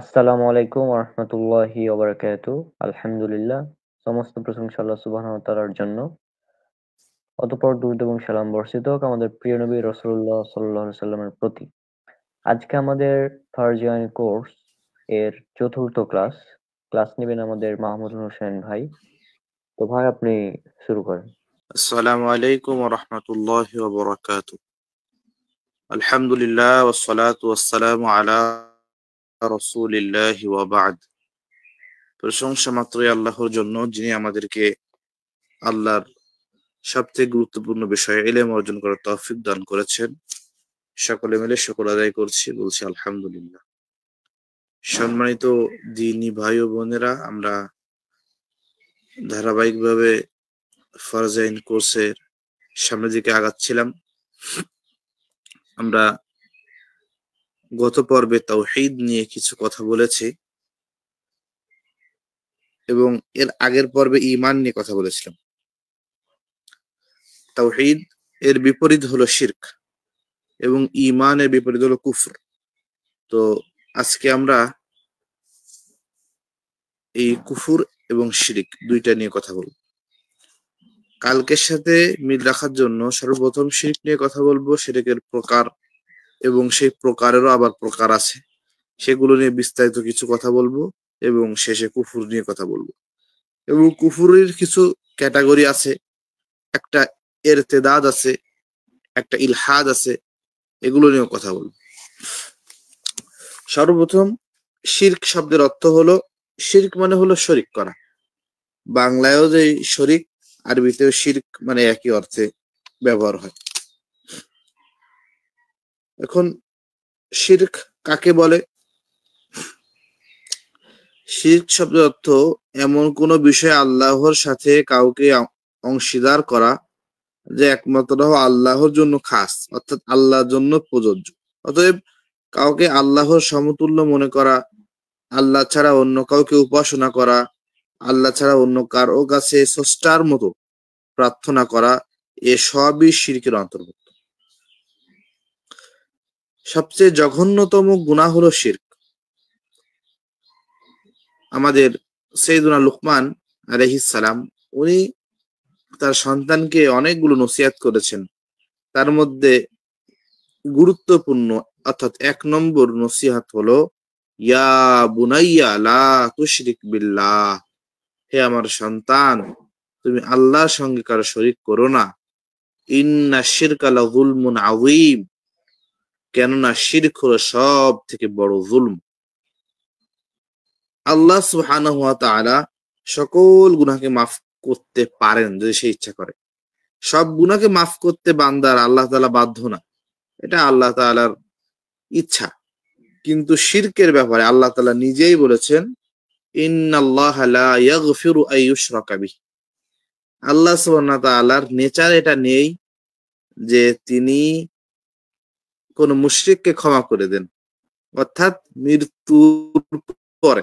আসসালামু আলাইকুম ওয়া রাহমাতুল্লাহি ওয়া বারাকাতুহু। আলহামদুলিল্লাহ। সমস্ত প্রশংসা আল্লাহ সুবহানাহু ওয়া তাআলার জন্য। অতঃপর দুরূদ এবং সালাম বর্ষিত হোক আমাদের প্রিয় নবী রাসূলুল্লাহ সাল্লাল্লাহু আলাইহি সাল্লামের প্রতি। আজকে আমাদের ফারজান কোর্স এর চতুর্থ ক্লাস। ক্লাস নিবেন আমাদের মাহমুদুল হোসেন ভাই। তো ভাই আপনি শুরু করেন। আসসালামু আলাইকুম ওয়া রাহমাতুল্লাহি ওয়া বারাকাতুহু। আলহামদুলিল্লাহ ওয়াসসালাতু ওয়াসসালামু আলা রাসূলিল্লাহি ওয়া বা'দ। প্রশংসা মাত্রই আল্লাহর জন্য, যিনি আমাদেরকে আল্লাহর সবথেকে গুরুত্বপূর্ণ বিষয়ে ইলম অর্জন করার তৌফিক দান করেছেন। সকলে মিলে শুকর আদায় করছি, বলছি আলহামদুলিল্লাহ। সম্মানিত দ্বীনী ভাই ও বোনেরা, আমরা ধারাবাহিকভাবে ফারজাইন কোর্সের সামনের দিকে আগাচ্ছিলাম। আমরা গত পর্বে তাওহীদ নিয়ে কিছু কথা বলেছি এবং এর আগের পর্বে ঈমান নিয়ে কথা বলেছিলাম। তাওহীদ এর বিপরীত হলো শিরক এবং ঈমানের বিপরীত হলো কুফর। তো আজকে আমরা এই কুফর এবং শিরক দুইটা নিয়ে কথা বলবো। কালকের সাথে মিল রাখার জন্য সর্বপ্রথম শিরক নিয়ে কথা বলবো, শিরকের প্রকার এবং সেই প্রকারেরও আবার প্রকার আছে, সেগুলো নিয়ে বিস্তারিত কিছু কথা বলবো এবং শেষে কুফর নিয়ে কথা বলবো। এবং কুফরের কিছু ক্যাটাগরি আছে, একটা ইরতিদাদ আছে, একটা ইলহাদ আছে, এগুলো নিয়েও কথা বলবো। সর্বপ্রথম শিরক শব্দের অর্থ হলো, শিরক মানে হলো শরিক করা। বাংলায়ও যে শরিক, আরবিতেও শিরক মানে একই অর্থে ব্যবহার হয়। এখন শিরক কাকে বলে? শিরক শব্দের অর্থ এমন কোন বিষয় আল্লাহর সাথে কাউকে অংশীদার করা যে একমাত্র আল্লাহর জন্য খাস, অর্থাৎ আল্লাহর জন্য প্রযোজ্য। অতএব কাউকে আল্লাহর সমতুল্য মনে করা, আল্লাহ ছাড়া অন্য কাউকে উপাসনা করা, আল্লাহ ছাড়া অন্য কারো কাছে স্রষ্টার মতো প্রার্থনা করা, এসবই শিরকের অন্তর্ভুক্ত। সবচেয়ে জঘন্যতম গুনাহ হলো শিরক। আমাদের সাইয়েদুনা লুকমান আলাইহিস সালাম, উনি তার সন্তানকে অনেকগুলো নসিহত করেছেন। তার মধ্যে গুরুত্বপূর্ণ অর্থাৎ 1 নম্বর নসিহত হলো, ইয়া বুনাইয়া লা তুশরিক বিল্লাহ, হে আমার সন্তান, তুমি আল্লাহর সঙ্গে কারো শরীক করো না। ইন্না শিরকা লাযুলমুন আযীম, কেননা শিরক হলো সব থেকে বড় জুলম। আল্লাহ সুবহানাহু ওয়া তাআলা সকল গুনাহকে মাফ করতে পারেন যদি সে ইচ্ছা করে। সব গুনাহকে মাফ করতে বান্দার আল্লাহ তাআলা বাধ্য না, এটা আল্লাহ তাআলার ইচ্ছা। কিন্তু শিরকের ব্যাপারে আল্লাহ তাআলা নিজেই বলেছেন, ইন্নাল্লাহা লা ইয়াগফিরু আন ইউশরাকা বিহি। আল্লাহ সুবহানাহু ওয়া তাআলার নেচার এটা নেই যে তিনি কোন মুশরিককে ক্ষমা করে দেন। অর্থাৎ মৃত্যুর পরে,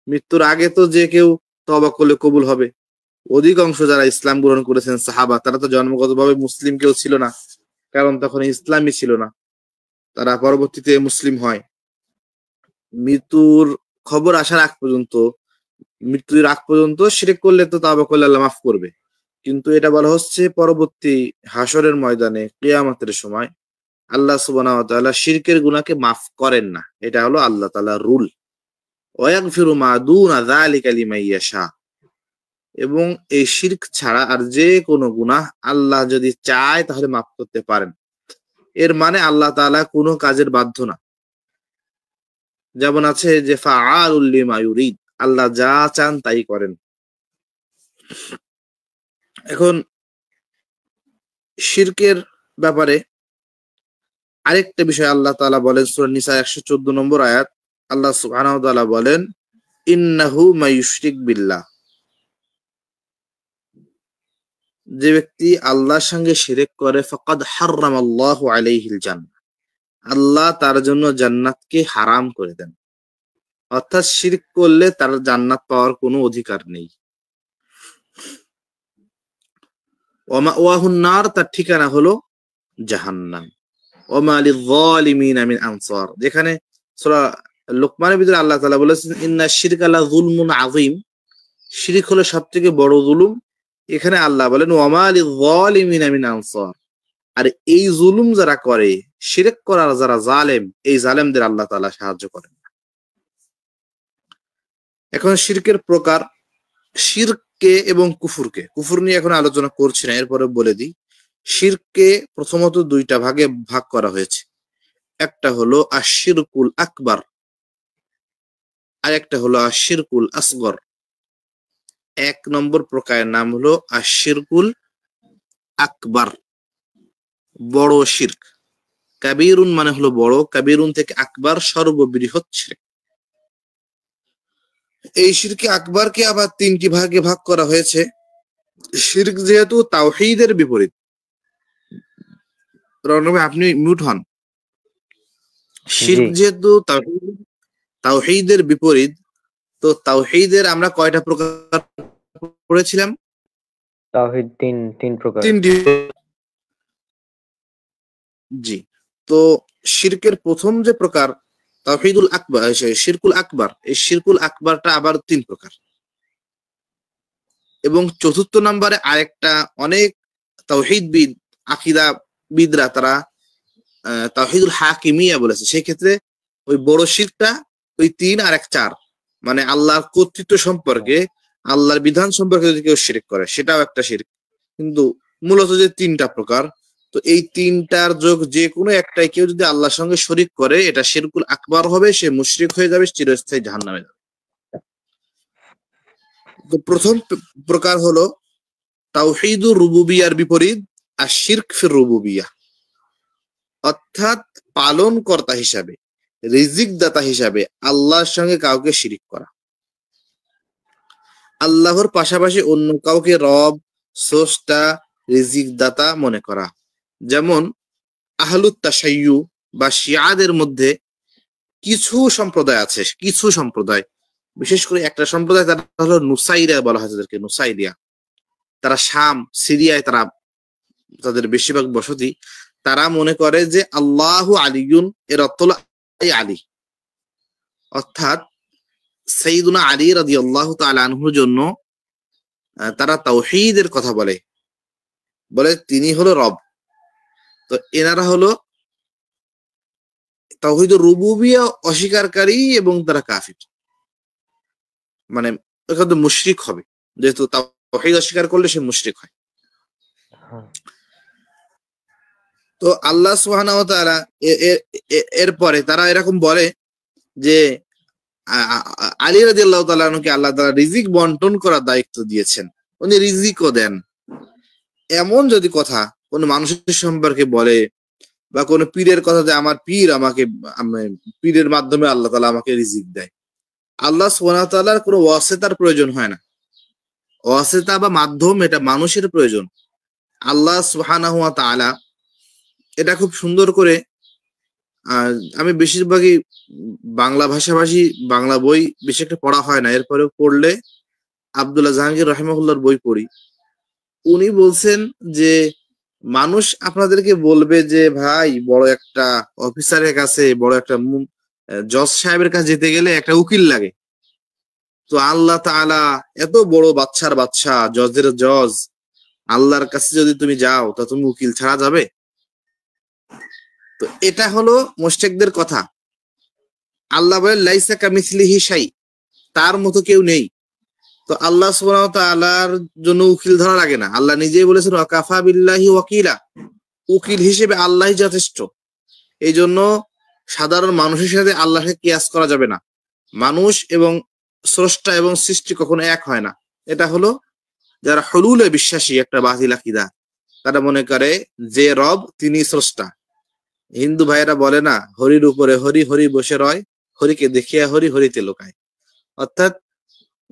মৃত্যুর আগে তো যে কেউ তওবা করলে কবুল হবে। অধিকাংশ যারা ইসলাম গ্রহণ করেছেন সাহাবা, তারা তো জন্মগতভাবে মুসলিম কেউ ছিল না, কারণ তখন ইসলামই ছিল না। তারা পরবর্তীতে মুসলিম হয়। মৃত্যুর খবর আসার আগ পর্যন্ত, মৃত্যুর আগ পর্যন্ত শিরক করলে তো তওবা করলে আল্লাহ মাফ করবে। কিন্তু এটা বলা হচ্ছে পরবর্তী হাসরের ময়দানে, কিয়ামতের সময় আল্লাহ সুবহানাহু ওয়া তাআলা শিরকের গুনাহকে মাফ করেন না। এটা হলো আল্লাহ তাআলার রুল। ওয়া ইয়াগফিরু মা দুনা যালিকা লিমান ইয়াশা। এবং এই শিরক ছাড়া আর যে কোনো গুনাহ আল্লাহ যদি চায় তাহলে মাফ করতে পারেন। এর মানে আল্লাহ তাআলা কোনো কাজের বাধ্য না। যেমন আছে যে ফাআলুল লিমা ইউরিদ, আল্লাহ যা চান তাই করেন। এখন শিরকের ব্যাপারে আরেকটা বিষয় আল্লাহ তাআলা বলেন সূরা নিসা 114 নম্বর আয়াত। আল্লাহ সুবহানাহু ওয়া তাআলা বলেন, ইন্নাহু মায়ুশরিক বিল্লাহ, যে ব্যক্তি আল্লাহর সঙ্গে শিরক করে, ফাকাদ হাররামাল্লাহু আলাইহিল জান্নাহ, আল্লাহ তার জন্য জান্নাতকে হারাম করে দেন। অর্থাৎ শিরক করলে তার জান্নাত পাওয়ার কোনো অধিকার নেই। ওয়া মাওয়াহুন নার, তার ঠিকানা হলো জাহান্নাম। ওয়া মা লিয-যালিমিনা মিন আনসার, যেখানে সূরা লোকমানের ভিতরে আল্লাহ তাআলা বলেছেন ইন্না শিরকা লা যুলমুন আযীম, শিরক হলো সবথেকে বড় জুলুম। এখানে আল্লাহ বলেন ওয়ামা লিয-যালিমিনা মিন আনসার, আর এই জুলুম যারা করে, শিরক করার যারা জালেম, এই জালেমদের আল্লাহ তাআলা সাহায্য করেন। এখন শিরকের প্রকার, শিরকে এবং কুফুরকে, কুফুর নিয়ে এখন আলোচনা করছি না, এরপরে বলে দিই। শিরকে প্রথমত দুইটা ভাগে ভাগ করা হয়েছে। একটা হলো আশ-শিরকুল আকবার, আর একটা হলো আশ-শিরকুল আসগর। এক নম্বর প্রকারের নাম হলো আশ-শিরকুল আকবার, বড় শিরক। কাবীরুন মানে হলো বড়, কাবীরুন থেকে আকবার সর্ববৃহৎ শিরক। এই শিরকে আকবরকে আবার তিনটি ভাগে ভাগ করা হয়েছে। শিরক যেহেতু তাওহীদের বিপরীত, রণবে আপনি মিউট হন। শিরক জি, যেহেতু তাওহীদের বিপরীত, তো তাওহীদের আমরা কয়টা প্রকার পড়েছিলাম? তাওহীদ তিন প্রকার। তিনটি। জি, তো শিরকের প্রথম যে প্রকার তাওহীদুল আকবার, শিরকুল আকবার, এই শিরকুল আকবারটা আবার তিন প্রকার। এবং চতুর্থ নম্বরে আরেকটা, অনেক তাওহীদবিদ, আকীদাবিদরা তারা তাওহীদুল হাকিমিয়া বলেছে। সেই ক্ষেত্রে ওই বড় শিরকটা ওই ৩ আর ১ ৪, মানে আল্লাহর কর্তৃত্ব সম্পর্কে, আল্লাহর বিধান সম্পর্কে যদি কেউ শিরক করে, সেটাও একটা শিরক। কিন্তু মূলত যে তিনটা প্রকার, তো এই তিনটার যোগ যে কোনো একটাই কেউ যদি আল্লাহর সঙ্গে শরিক করে, এটা শিরকুল আকবার হবে, সে মুশরিক হয়ে যাবে, চিরস্থায়ী জাহান্নামে যাবে। তো প্রথম প্রকার হলো তাওহীদুর রুবুবিয়ার বিপরীত আশ-শিরক ফির রুবুবিয়া, অর্থাৎ পালন কর্তা হিসাবে, রিজিক দাতা হিসাবে আল্লাহর সঙ্গে কাউকে শিরিক করা, আল্লাহর পাশাপাশি অন্য কাউকে রব, স্রষ্টা, রিজিক দাতা মনে করা। যেমন আহলুত তাশাইয়্যু বা শিয়াদের মধ্যে কিছু সম্প্রদায় আছে, কিছু সম্প্রদায়, বিশেষ করে একটা সম্প্রদায়, তারা হলো নুসাইরা বলা হয় তাদেরকে, নুসাইরিয়া। তারা শাম, সিরিয়ায় তারা, তাদের বেশিরভাগ বসতি। তারা মনে করে যে আল্লাহু আলিয়ুন, এর অর্থ হলো আলী, অর্থাৎ সাইয়্যিদুনা আলী রাদিয়াল্লাহু তাআলা আনহুর জন্য তারা তাওহীদের কথা বলে, বলে তিনি হলো রব। তো এনারা হলো তাওহীদুর রুবুবিয়্যাহ অস্বীকারী এবং তারা কাফির, মানে এখানে মুশরিক হবে, যেহেতু তাওহীদ অস্বীকার করলে সে মুশরিক হয়। হ্যাঁ, তো আল্লাহ সুবহানাহু ওয়া তাআলা এরপরে তারা এরকম বলে যে আলী রাদিয়াল্লাহু তাআলা আনহুকে আল্লাহ তাআলা রিজিক বন্টন করার দায়িত্ব দিয়েছেন, উনি রিজিকও দেন। এমন যদি কথা কোন মানুষের সম্পর্কে বলে, বা কোন পীরের কথা, যে আমার পীর আমাকে, পীরের মাধ্যমে আল্লাহ তাআলা আমাকে রিজিক দেয়, আল্লাহ সুবহানাহু ওয়া তাআলার কোনো ওয়াসিতার প্রয়োজন হয় না। ওয়াসিতা বা মাধ্যম, এটা মানুষের প্রয়োজন। আল্লাহ সুবহানাহু ওয়া তাআলা এটা খুব সুন্দর করে, আমি বেশিরভাগই বাংলা ভাষাভাষী, বাংলা বই বেশি একটা পড়া হয় না, এরপরেও পড়লে আব্দুল্লাহ জাহাঙ্গীর রাহিমাহুল্লাহর বই পড়ি। উনি বলছেন যে মানুষ আপনাদেরকে বলবে যে ভাই, বড় একটা অফিসারের কাছে, বড় একটা জজ সাহেবের কাছে যেতে গেলে একটা উকিল লাগে। তো আল্লাহ তাআলা এত বড় বাদশার বাদশা, জজের জজ, আল্লাহর কাছে যদি তুমি যাও, তা তুমি উকিল ছাড়া যাবে? তো এটা হলো মুশরিকদের কথা। আল্লাহ বলেন লাইসা কামিসলিহি শাই, তার মতো কেউ নেই। তো আল্লাহ সুবহানাহু ওয়া তাআলার জন্য উকিল ধরা লাগে না। আল্লাহ নিজেই বলেছেন ওয়াকাফা বিল্লাহি ওয়াকিলা, উকিল হিসেবে আল্লাহই যথেষ্ট। এই জন্য সাধারণ মানুষের সাথে আল্লাহকে কিয়াস করা যাবে না। মানুষ এবং স্রষ্টা এবং সৃষ্টি কখনো এক হয় না। এটা হলো যারা হুলুলে বিশ্বাসী, একটা বাতিল আকীদা। তারা মনে করে যে রব তিনি স্রষ্টা। হিন্দু ভাইয়েরা বলে না, হরির উপরে হরি, হরি বসে রয়, হরিকে দেখিয়া হরি, হরিতে লোকায়। অর্থাৎ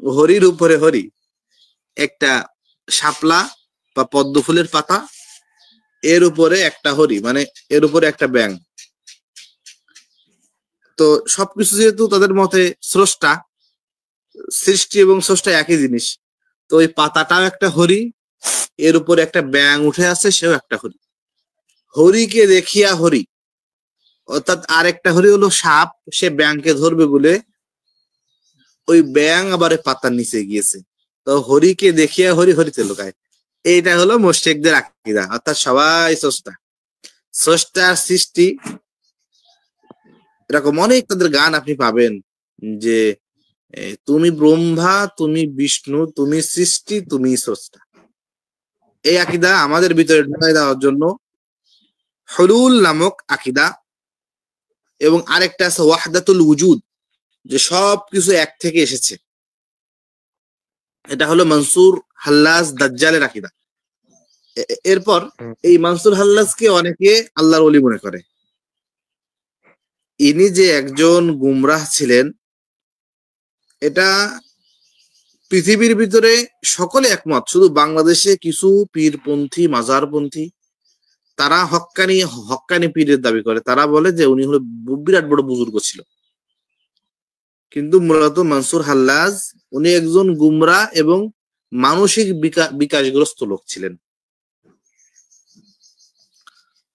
হরির উপরে হরি, একটা শাপলা বা পদ্ম ফুলের পাতা, এর উপরে একটা হরি, মানে এর উপরে একটা ব্যাঙ। তো সবকিছু যেহেতু তাদের মতে স্রষ্টা, সৃষ্টি এবং স্রষ্টা একই জিনিস, তো ওই পাতাটাও একটা হরি, এর উপরে একটা ব্যাঙ উঠে আছে, সেও একটা হরি। হরিকে দেখিয়া হরি, অর্থাৎ আরেকটা হরি হলো সাপ, সে ব্যাংকে ধরবে বলে ওই ব্যাং আবার পাতার নিচে গিয়েছে, তো হরিকে দেখিয়া হরি হরিতে লুকায়। এইটা হলো মুশরিকদের আকীদা, অর্থাৎ সবাই স্রষ্টা, স্রষ্টার সৃষ্টি। এরকম অনেক তাদের গান আপনি পাবেন যে তুমি ব্রহ্মা, তুমি বিষ্ণু, তুমি সৃষ্টি, তুমি স্রষ্টা। এই আকীদা আমাদের ভিতরে ঢুকাই দেওয়ার জন্য হুলুল নামক আকীদা, এবং আরেকটা আছে ওয়াহদাতুল উজুদ, যে সবকিছু এক থেকে এসেছে। এটা হলো মনসুর হাল্লাজ দাজ্জালের আকীদা। এরপর এই মনসুর হাল্লাজকে অনেকে আল্লাহর ওলি মনে করে। ইনি যে একজন গুমরাহ ছিলেন, এটা পৃথিবীর ভিতরে সকলে একমত, শুধু বাংলাদেশে কিছু পীরপন্থী, মাজারপন্থী, তারা হক্কানি হক্কানি পীরের দাবি করে। তারা বলে যে উনি হলো বিরাট বড় বুজুর্গ ছিল, কিন্তু মূলত মনসুর হাল্লাজ উনি একজন গুমরাহ এবং মানসিক বিকাশগ্রস্ত লোক ছিলেন।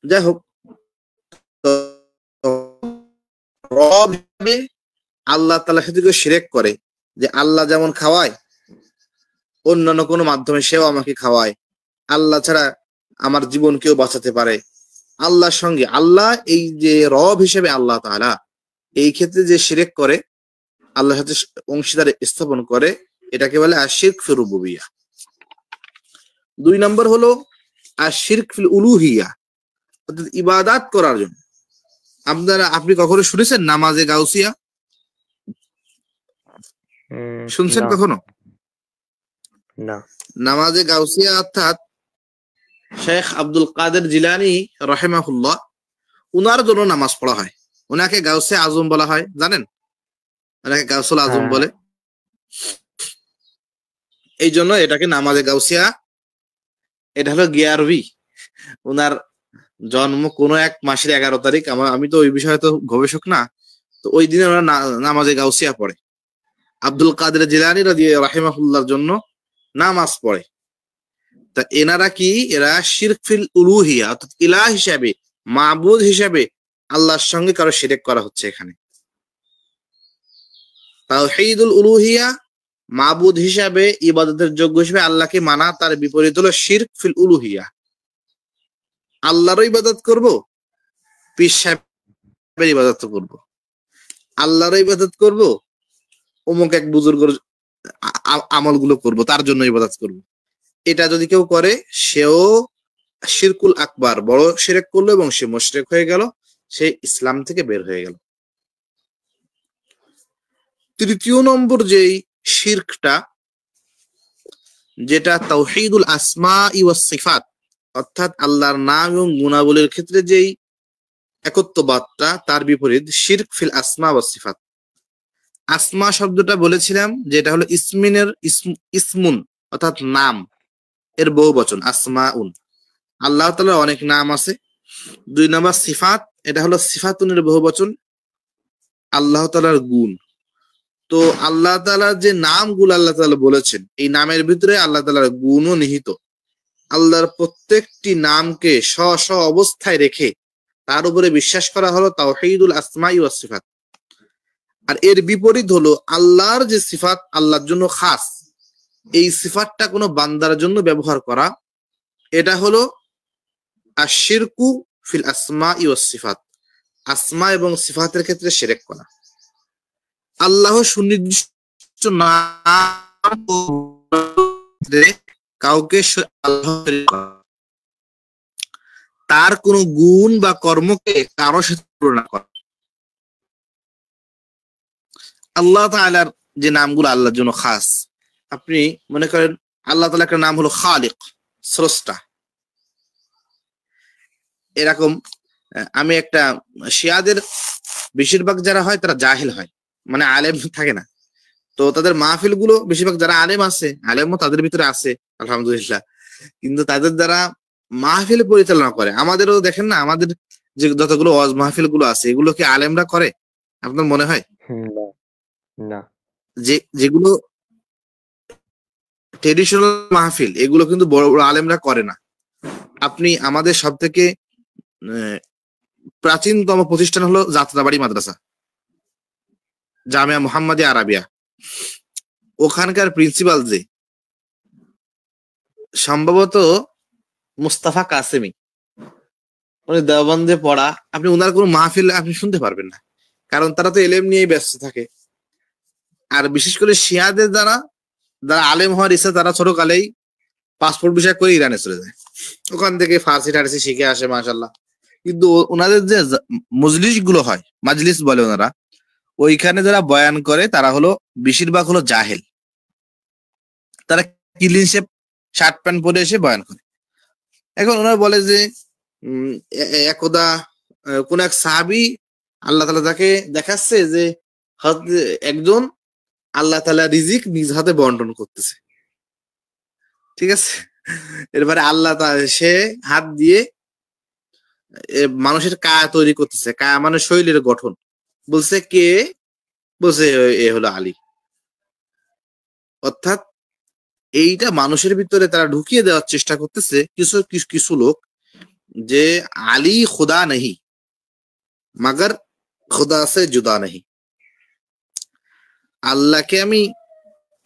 যাই হোক, রব হিসেবে আল্লাহ তাআলার সাথে কেউ শিরক করে, যে আল্লাহ যেমন খাওয়ায়, অন্যান্য কোনো মাধ্যমে সেও আমাকে খাওয়ায়, আল্লাহ ছাড়া আমার জীবন কেউ বাঁচাতে পারে, আল্লাহর সঙ্গে আল্লাহ এই যে রব হিসেবে আল্লাহ তাআলা, এই ক্ষেত্রে যে শিরক করে, আল্লাহর সাথে অংশীদার স্থাপন করে, এটাকে বলে আশিরক ফি রুবুবিয়্যাহ। 2 নম্বর হলো আশিরক ফিল উলুহিয়্যাহ, অর্থাৎ ইবাদত করার জন্য। আপনি কখনো শুনেছেন নামাজে গাউসিয়া? শুনছেন না কখনো? না। নামাজে গাউসিয়া অর্থাৎ শেখ আব্দুল কাদের জিলানী রাহিমাহুল্লাহ, উনার জন্য নামাজ পড়া হয়। উনাকে গাউসে আজম বলা হয়, জানেন? ওনাকে গাউসুল আজম হ্যাঁ বলে, এই জন্য এটাকে নামাজে গাউসিয়া। এটা হলো গিয়ারবি, উনার জন্ম কোন এক মাসের 11 তারিখ। আমি তো ওই বিষয়ে তো গবেষক না, তো ওই দিনে ওরা নামাজে গাউসিয়া পড়ে। আব্দুল কাদের জিলানী রাহিমাহুল্লাহর জন্য নামাজ পড়ে। তা এনারা কি, এরা শিরক ফিল উলুহিয়া, অর্থাৎ ইলাহ হিসাবে, মাবুদ হিসাবে আল্লাহর সঙ্গে কারো শিরক করা হচ্ছে। এখানে তাওহীদুল উলুহিয়া, মাবুদ হিসাবে ইবাদতের যোগ্য হিসেবে আল্লাহকে মানা, তার বিপরীত হলো শিরক ফিল উলুহিয়া। আল্লাহরও ইবাদত করব, পীর সাহেবের ইবাদত করব, আল্লাহরও ইবাদত করব, অমুক এক বুজুর্গের আমলগুলো করব, তার জন্য ইবাদত করব। এটা যদি কেউ করে, সেও শিরকুল আকবার, বড় শিরক করলো এবং সে মুশরিক হয়ে গেল, সে ইসলাম থেকে বের হয়ে গেল। 3 নম্বর যেই শিরকটা, যেটা তাওহীদুল আসমা ওয়াস সিফাত, অর্থাৎ আল্লাহর নাম এবং গুণাবলীর ক্ষেত্রে যেই একত্ববাদটা, তার বিপরীত শিরক ফিল আসমা ওয়াস সিফাত। আসমা শব্দটা বলেছিলাম যে এটা হলো ইসমুন, অর্থাৎ নাম, এর বহুবচন আসমাউন। আল্লাহ তাআলার অনেক নাম আছে। 2 নম্বর সিফাত, এটা হলো সিফাতুনের বহুবচন, আল্লাহ তাআলার গুণ। তো আল্লাহ তাআলার যে নামগুলো আল্লাহ তাআলা বলেছেন, এই নামের ভিতরে আল্লাহ তাআলার গুণও নিহিত। আল্লাহর প্রত্যেকটি নামকে স্ব অবস্থায় রেখে তার উপরে বিশ্বাস করা হলো তাওহীদুল আসমাই ওয়াস সিফাত। আর এর বিপরীত হলো আল্লাহর যে সিফাত আল্লাহর জন্য খাস, এই সিফাতটা কোনো বান্দার জন্য ব্যবহার করা, এটা হলো আশিরকু ফিল আসমা ওয়াস সিফাত, আসমা এবং সিফাতের ক্ষেত্রে শিরক করা। আল্লাহ সুনির্দিষ্ট নাম কাউকে তার কোন গুণ বা কর্মকে কারো সাথে তুলনা করা। আল্লাহ তাআলার যে নামগুলো আল্লাহর জন্য খাস, আপনি মনে করেন আল্লাহ তাআলার একটা নাম হলো খালিক, স্রষ্টা। এরকম আমি একটা শিয়াদের বেশিরভাগ যারা হয় তারা জাহিল হয়, মানে আলেম থাকে না। তো তাদের মাহফিল গুলো বেশিরভাগ যারা আলেম আছে, আলেমও তাদের ভিতরে আছে আলহামদুলিল্লাহ, কিন্তু তাদের দ্বারা মাহফিল পরিচালনা করে। আমাদেরও দেখেন না, আমাদের যে যতগুলো ওয়াজ মাহফিল গুলো আছে, এগুলো কি আলেমরা করে আপনার মনে হয়? না না। যেগুলো ট্রেডিশনাল মাহফিল, এগুলো কিন্তু বড় বড় আলেমরা করে না। আপনি আমাদের সব থেকে প্রাচীনতম প্রতিষ্ঠান হলো যাত্রাবাড়ি মাদ্রাসা, জামিয়া মুহাম্মাদিয়া আরাবিয়া। ওখানকার প্রিন্সিপাল যে সম্ভবত মুস্তাফা কাসেমি, উনি দেওবন্দে পড়া, আপনি ওনার কোনো মাহফিল আপনি শুনতে পারবেন না, কারণ তারা তো এলেম নিয়েই ব্যস্ত থাকে। আর বিশেষ করে শিয়াদের যারা যারা আলেম হওয়ার ইচ্ছা, তারা ছোটকালেই পাসপোর্ট বিষয় করে ইরানে চলে যায়, ওখান থেকে ফার্সি টার্সি শিখে আসে মাশাল্লাহ। কিন্তু ওনাদের যে মজলিস গুলো হয়, মাজলিস বলে ওনারা, ওইখানে যারা বয়ান করে তারা হলো বেশিরভাগ হলো জাহেল। তারা ক্লিন শেপ শার্ট প্যান্ট পরে এসে বয়ান করে। এখন ওনারা বলে যে একদা কোন এক সাহাবী আল্লাহ তাআলা তাকে দেখাচ্ছে যে একজন আল্লাহ তাআলা রিজিক নিজ হাতে বন্টন করতেছে, ঠিক আছে। এরপরে আল্লাহ সে হাত দিয়ে মানুষের কায়া তৈরি করতেছে, কায়া মানে শরীরের গঠন। বলছে কে? বলছে এ হলো আলী। অর্থাৎ এইটা মানুষের ভিতরে তারা ঢুকিয়ে দেওয়ার চেষ্টা করতেছে কিছু কিছু লোক, যে আলী খুদা নেই, মগর খুদা সে জুদা নেই। আল্লাহকে আমি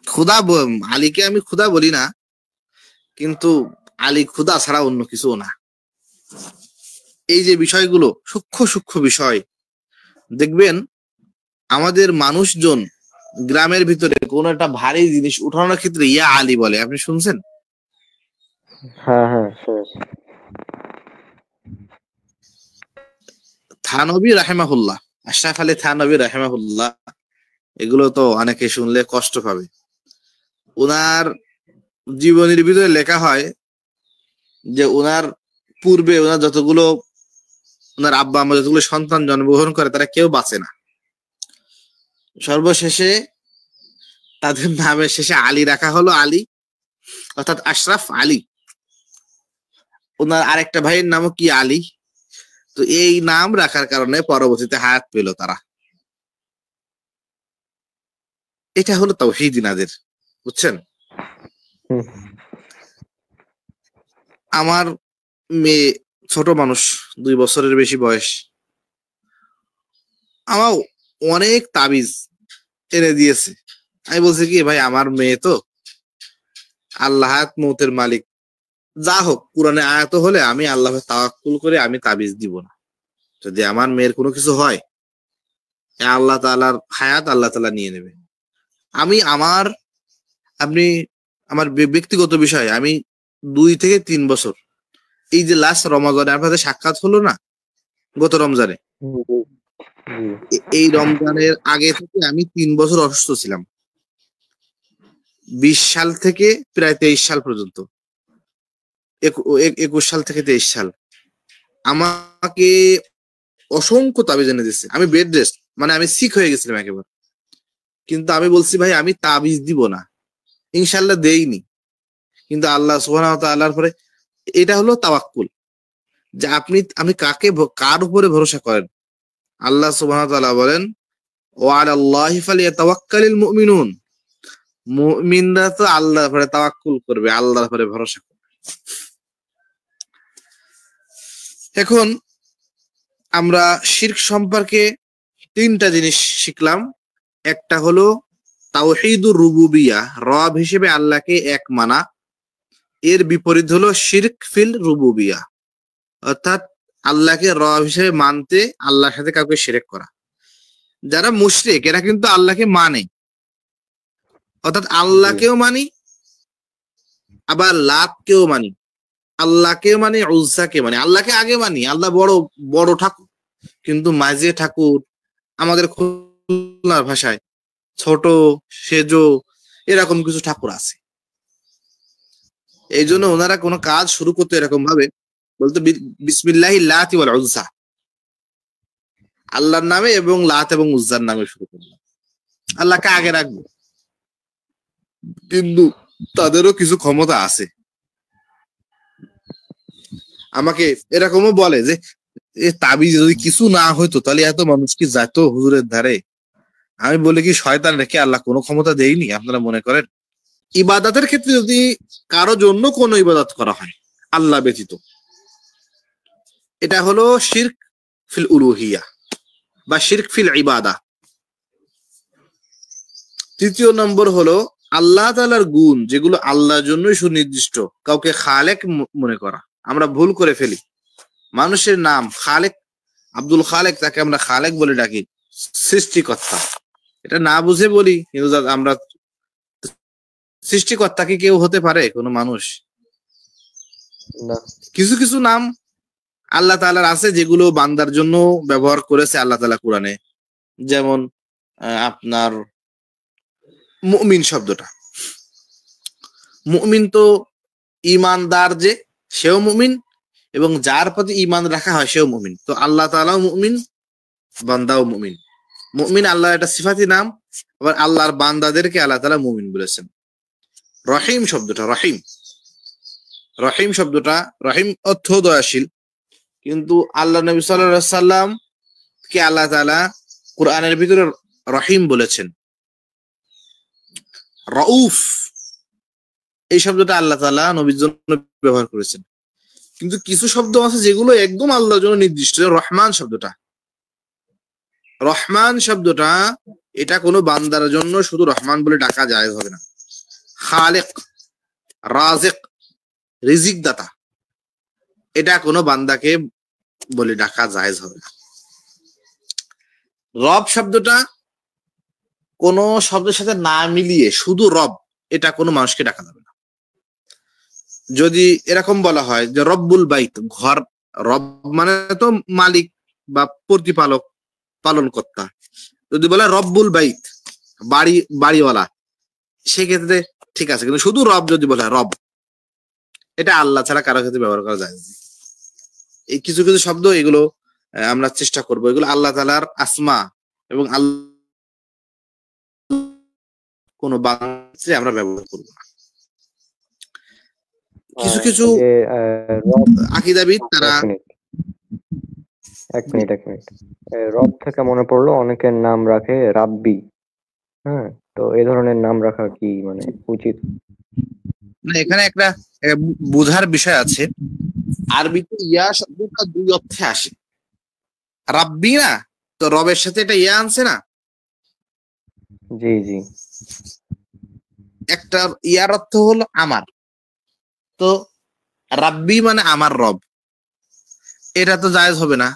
খুদা, আলীকে আমি খুদা বলি না, কিন্তু আলী খুদা ছাড়া অন্য কিছু না। এই যে বিষয়গুলো সূক্ষ্ম সূক্ষ্ম বিষয়, দেখবেন আমাদের মানুষজন গ্রামের ভিতরে কোন একটা ভারী জিনিস উঠানোর ক্ষেত্রে ইয়া আলী বলে, আপনি শুনছেন? হ্যাঁ হ্যাঁ শুনেছি। থানবী রাহিমাহুল্লাহ, আশরাফ আলী থানবী রাহিমাহুল্লাহ, এগুলো তো অনেকে শুনলে কষ্ট পাবে। ওনার জীবনের ভিতরে লেখা হয় যে ওনার পূর্বে ওনার যতগুলো, ওনার আব্বা আম্মা যতগুলো সন্তান জন্মগ্রহণ করে তারা কেউ বাঁচে না। সর্বশেষে তাদের নামের শেষে আলী রাখা হলো, আলী অর্থাৎ আশরাফ আলী। ওনার আরেকটা ভাইয়ের নামও কি আলী। তো এই নাম রাখার কারণে পরবর্তীতে হায়াত পেল তারা। এটা হলো তাওহীদ ইনাদের, বুঝছেন? আমার মেয়ে ছোট মানুষ, 2 বছরের বেশি বয়স, আমার অনেক তাবিজ এনে দিয়েছে। আমি বলছি কি ভাই, আমার মেয়ে তো, আল্লাহ মৌতের মালিক, যা হোক কোরআনে আয়াত হলে আমি আল্লাহ তাওয়াক্কুল করে আমি তাবিজ দিব না। যদি আমার মেয়ের কোনো কিছু হয়, আল্লাহ তাআলার হায়াত আল্লাহ তাআলা নিয়ে নেবে। আমি আপনি আমার ব্যক্তিগত বিষয়, আমি 2 থেকে 3 বছর, এই যে লাস্ট রমাজানে আপনাদের সাক্ষাৎ হলো না, গত রমজানে, এই রমজানের আগে থেকে আমি 3 বছর অসুস্থ ছিলাম, 20 সাল থেকে প্রায় 23 সাল পর্যন্ত, 21 সাল থেকে 23 সাল আমাকে অসংখ্য তাবিজ এনে দিচ্ছে। আমি বেড রেস্ট, মানে আমি সিক হয়ে গেছিলাম একেবারে, কিন্তু আমি বলছি ভাই আমি তাবিজ দিব না, ইনশাল্লাহ দেইনি। কিন্তু আল্লাহ সুবহানাহু ওয়া তাআলার পরে, এটা হলো তাওয়াক্কুল, যে আপনি কার উপরে ভরসা করেন। আল্লাহ সুবহানাহু ওয়া তাআলা বলেন, ওয়া আলাল্লাহি ফালিয়াতাওয়াক্কালিল মুমিনুন, মুমিনরা তো আল্লাহর উপরে তাওয়াক্কুল করবে, আল্লাহর উপরে ভরসা করবে। এখন আমরা শিরক সম্পর্কে 3টা জিনিস শিখলাম। একটা হলো তাওহীদুর রুবুবিয়্যাহ, রব হিসেবে আল্লাহকে এক মানা। এর বিপরীত হলো শিরক ফিল রুবুবিয়্যাহ, অর্থাৎ আল্লাহকে রব হিসেবে মানতে আল্লাহর সাথে কাউকে শিরক করা। যারা মুশরিক এরা কিন্তু আল্লাহকে মানে, অর্থাৎ আল্লাহকেও মানি, আবার লাতকেও মানি, আল্লাহকেও মানি, উজ্জাকে মানি। আল্লাহকে আগে মানি, আল্লাহ বড় বড় ঠাকুর, কিন্তু মাঝে ঠাকুর, আমাদের খুলনার ভাষায় ছোট সেজো, এরকম কিছু ঠাকুর আছে। এই জন্য ওনারা কোনো কাজ শুরু করতে এরকম ভাবে বলতো, বিসমিল্লাহি লাতি ওয়াল উজ্জা, আল্লাহর নামে এবং লাত এবং উজ্জার নামে শুরু করলাম, আল্লাহকে আগে রাখবো। কিন্তু তাদেরও কিছু ক্ষমতা আছে। আমাকে এরকমও বলে যে এ তাবিজ যদি কিছু না হইতো তাহলে এত মানুষ কি যেত হুজুরের ধারে। আমি বলি কি, শয়তান রেখে আল্লাহ কোনো ক্ষমতা দেয়নি আপনারা মনে করেন? ইবাদতের ক্ষেত্রে যদি কারো জন্য কোনো ইবাদত করা হয় আল্লাহ ব্যতীত, এটা হলো শিরক ফিল উলুহিয়া বা শিরক ফিল ইবাদা। তৃতীয় নম্বর হলো আল্লাহ তাআলার গুণ যেগুলো আল্লাহর জন্যই সুনির্দিষ্ট, কাউকে খালেক মনে করা। আমরা ভুল করে ফেলি, মানুষের নাম খালেক, আব্দুল খালেক, তাকে আমরা খালেক বলে ডাকি, সৃষ্টিকর্তা। এটা না বুঝে বলি, কিন্তু আমরা সৃষ্টিকর্তা কি কেউ হতে পারে? কোনো মানুষ? না। কিছু কিছু নাম আল্লাহ তাআলার আছে যেগুলো বান্দার জন্য ব্যবহার করেছে আল্লাহ তাআলা কোরআনে, যেমন আপনার মুমিন শব্দটা। মুমিন তো ইমানদার, যে সেও মুমিন, এবং যার প্রতি ইমান রাখা হয় সেও মুমিন। তো আল্লাহ তাআলাও মুমিন, বান্দাও মুমিন। মুমিন আল্লাহর একটা সিফাতি নাম, আবার আল্লাহর বান্দাদেরকে আল্লাহ তাআলা মুমিন বলেছেন। রহিম শব্দটা, রহিম শব্দটা, রহিম অর্থ দয়াশীল, কিন্তু আল্লাহ নবী সাল্লাল্লাহু আলাইহি সাল্লাম কে আল্লাহ তাআলা কোরআনের ভিতরে রহিম বলেছেন। রাউফ এই শব্দটা আল্লাহ তাআলা নবীর জন্য ব্যবহার করেছেন। কিন্তু কিছু শব্দ আছে যেগুলো একদম আল্লাহর জন্য নির্দিষ্ট। রহমান শব্দটা এটা কোনো বান্দার জন্য শুধু রহমান বলে ডাকা যায় হবে না। খালেক, রাজিক, রিজিক দাতা, এটা কোনো বান্দাকে বলে ডাকা জায়েজ হবে না। রব শব্দটা কোন শব্দের সাথে না মিলিয়ে শুধু রব, এটা কোনো মানুষকে ডাকা যাবে না। যদি এরকম বলা হয় যে রব্বুল বাইত, ঘর, রব মানে তো মালিক বা প্রতিপালক, পালন কর্তা। যদি বলে রব্বুল বাইত, বাড়িওয়ালা, সেক্ষেত্রে ঠিক আছে, কিন্তু শুধু রব যদি বলা হয় রব, এটা আল্লাহ ছাড়া কারো ক্ষেত্রে ব্যবহার করা যায় না। এই কিছু কিছু শব্দ এগুলো আমরা চেষ্টা করব, এগুলো আল্লাহ তাআলার আসমা এবং আল্লাহ কোন বাংলাতে আমরা ব্যবহার করব না। কিছু কিছু আকীদাবিদ তারা এক মিনিট রব থেকে মনে পড়লো অনেকের নাম রাখে রাব্বি। হ্যাঁ, তো এই ধরনের নাম রাখা কি মানে উচিত? না, এখানে একটা বোঝার বিষয় আছে। আরবিতে ইয়া শব্দটা দুই অর্থে আসে। রাব্বি না, তো রবের সাথে এটা ইয়া আনছে না। জি জি। একটা ইয়ার অর্থ হলো আমার, তো রাব্বি মানে আমার রব, এটা তো জায়েজ হবে না।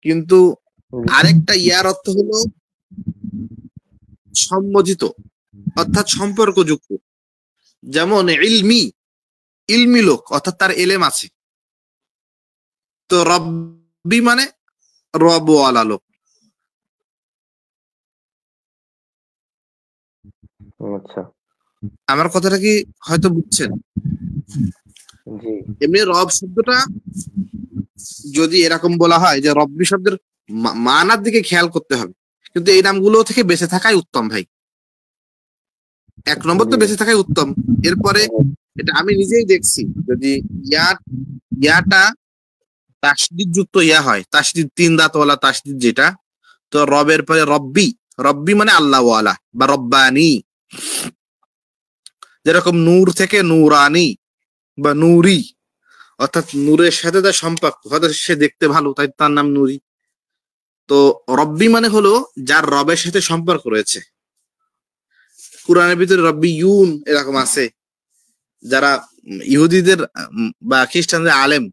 কিন্তু আরেকটা ইয়ার অর্থ হলো সম্বোধিত, অর্থাৎ সম্পর্কযুক্ত। যেমন ইলমি লোক, অর্থাৎ তার এলেম আছে। তো রব্বি মানে রবওয়ালা লোক। আচ্ছা, আমার কথাটা কি হয়তো বুঝছেন? জি। এমনি রব শব্দটা যদি এরকম বলা হয় যে রব্বি শব্দের মানার দিকে খেয়াল করতে হবে, কিন্তু এই নামগুলো থেকে বেঁচে থাকাই উত্তম ভাই। এক নম্বর তো বেঁচে থাকাই উত্তম। এরপরে এটা আমি নিজেই দেখছি, যদি ইয়াটা তাসদিদ যুক্ত ইয়া হয়, তাসদিদ, তিন দাঁতওয়ালা তাসদিদ যেটা, তো রবের পরে রব্বি মানে আল্লাহওয়ালা বা রব্বানি। যেরকম নূর থেকে নূরানি বা নূরি, অর্থাৎ নূরের সাথে তার সম্পর্ক, হয়তো সে দেখতে ভালো তাই তার নাম নূরি। তো রব্বি মানে হলো যার রবের সাথে সম্পর্ক রয়েছে। কুরআনের ভিতরে রব্বি ইউন এরকম আছে, যারা ইহুদিদের বা খ্রিস্টানদের আলেম,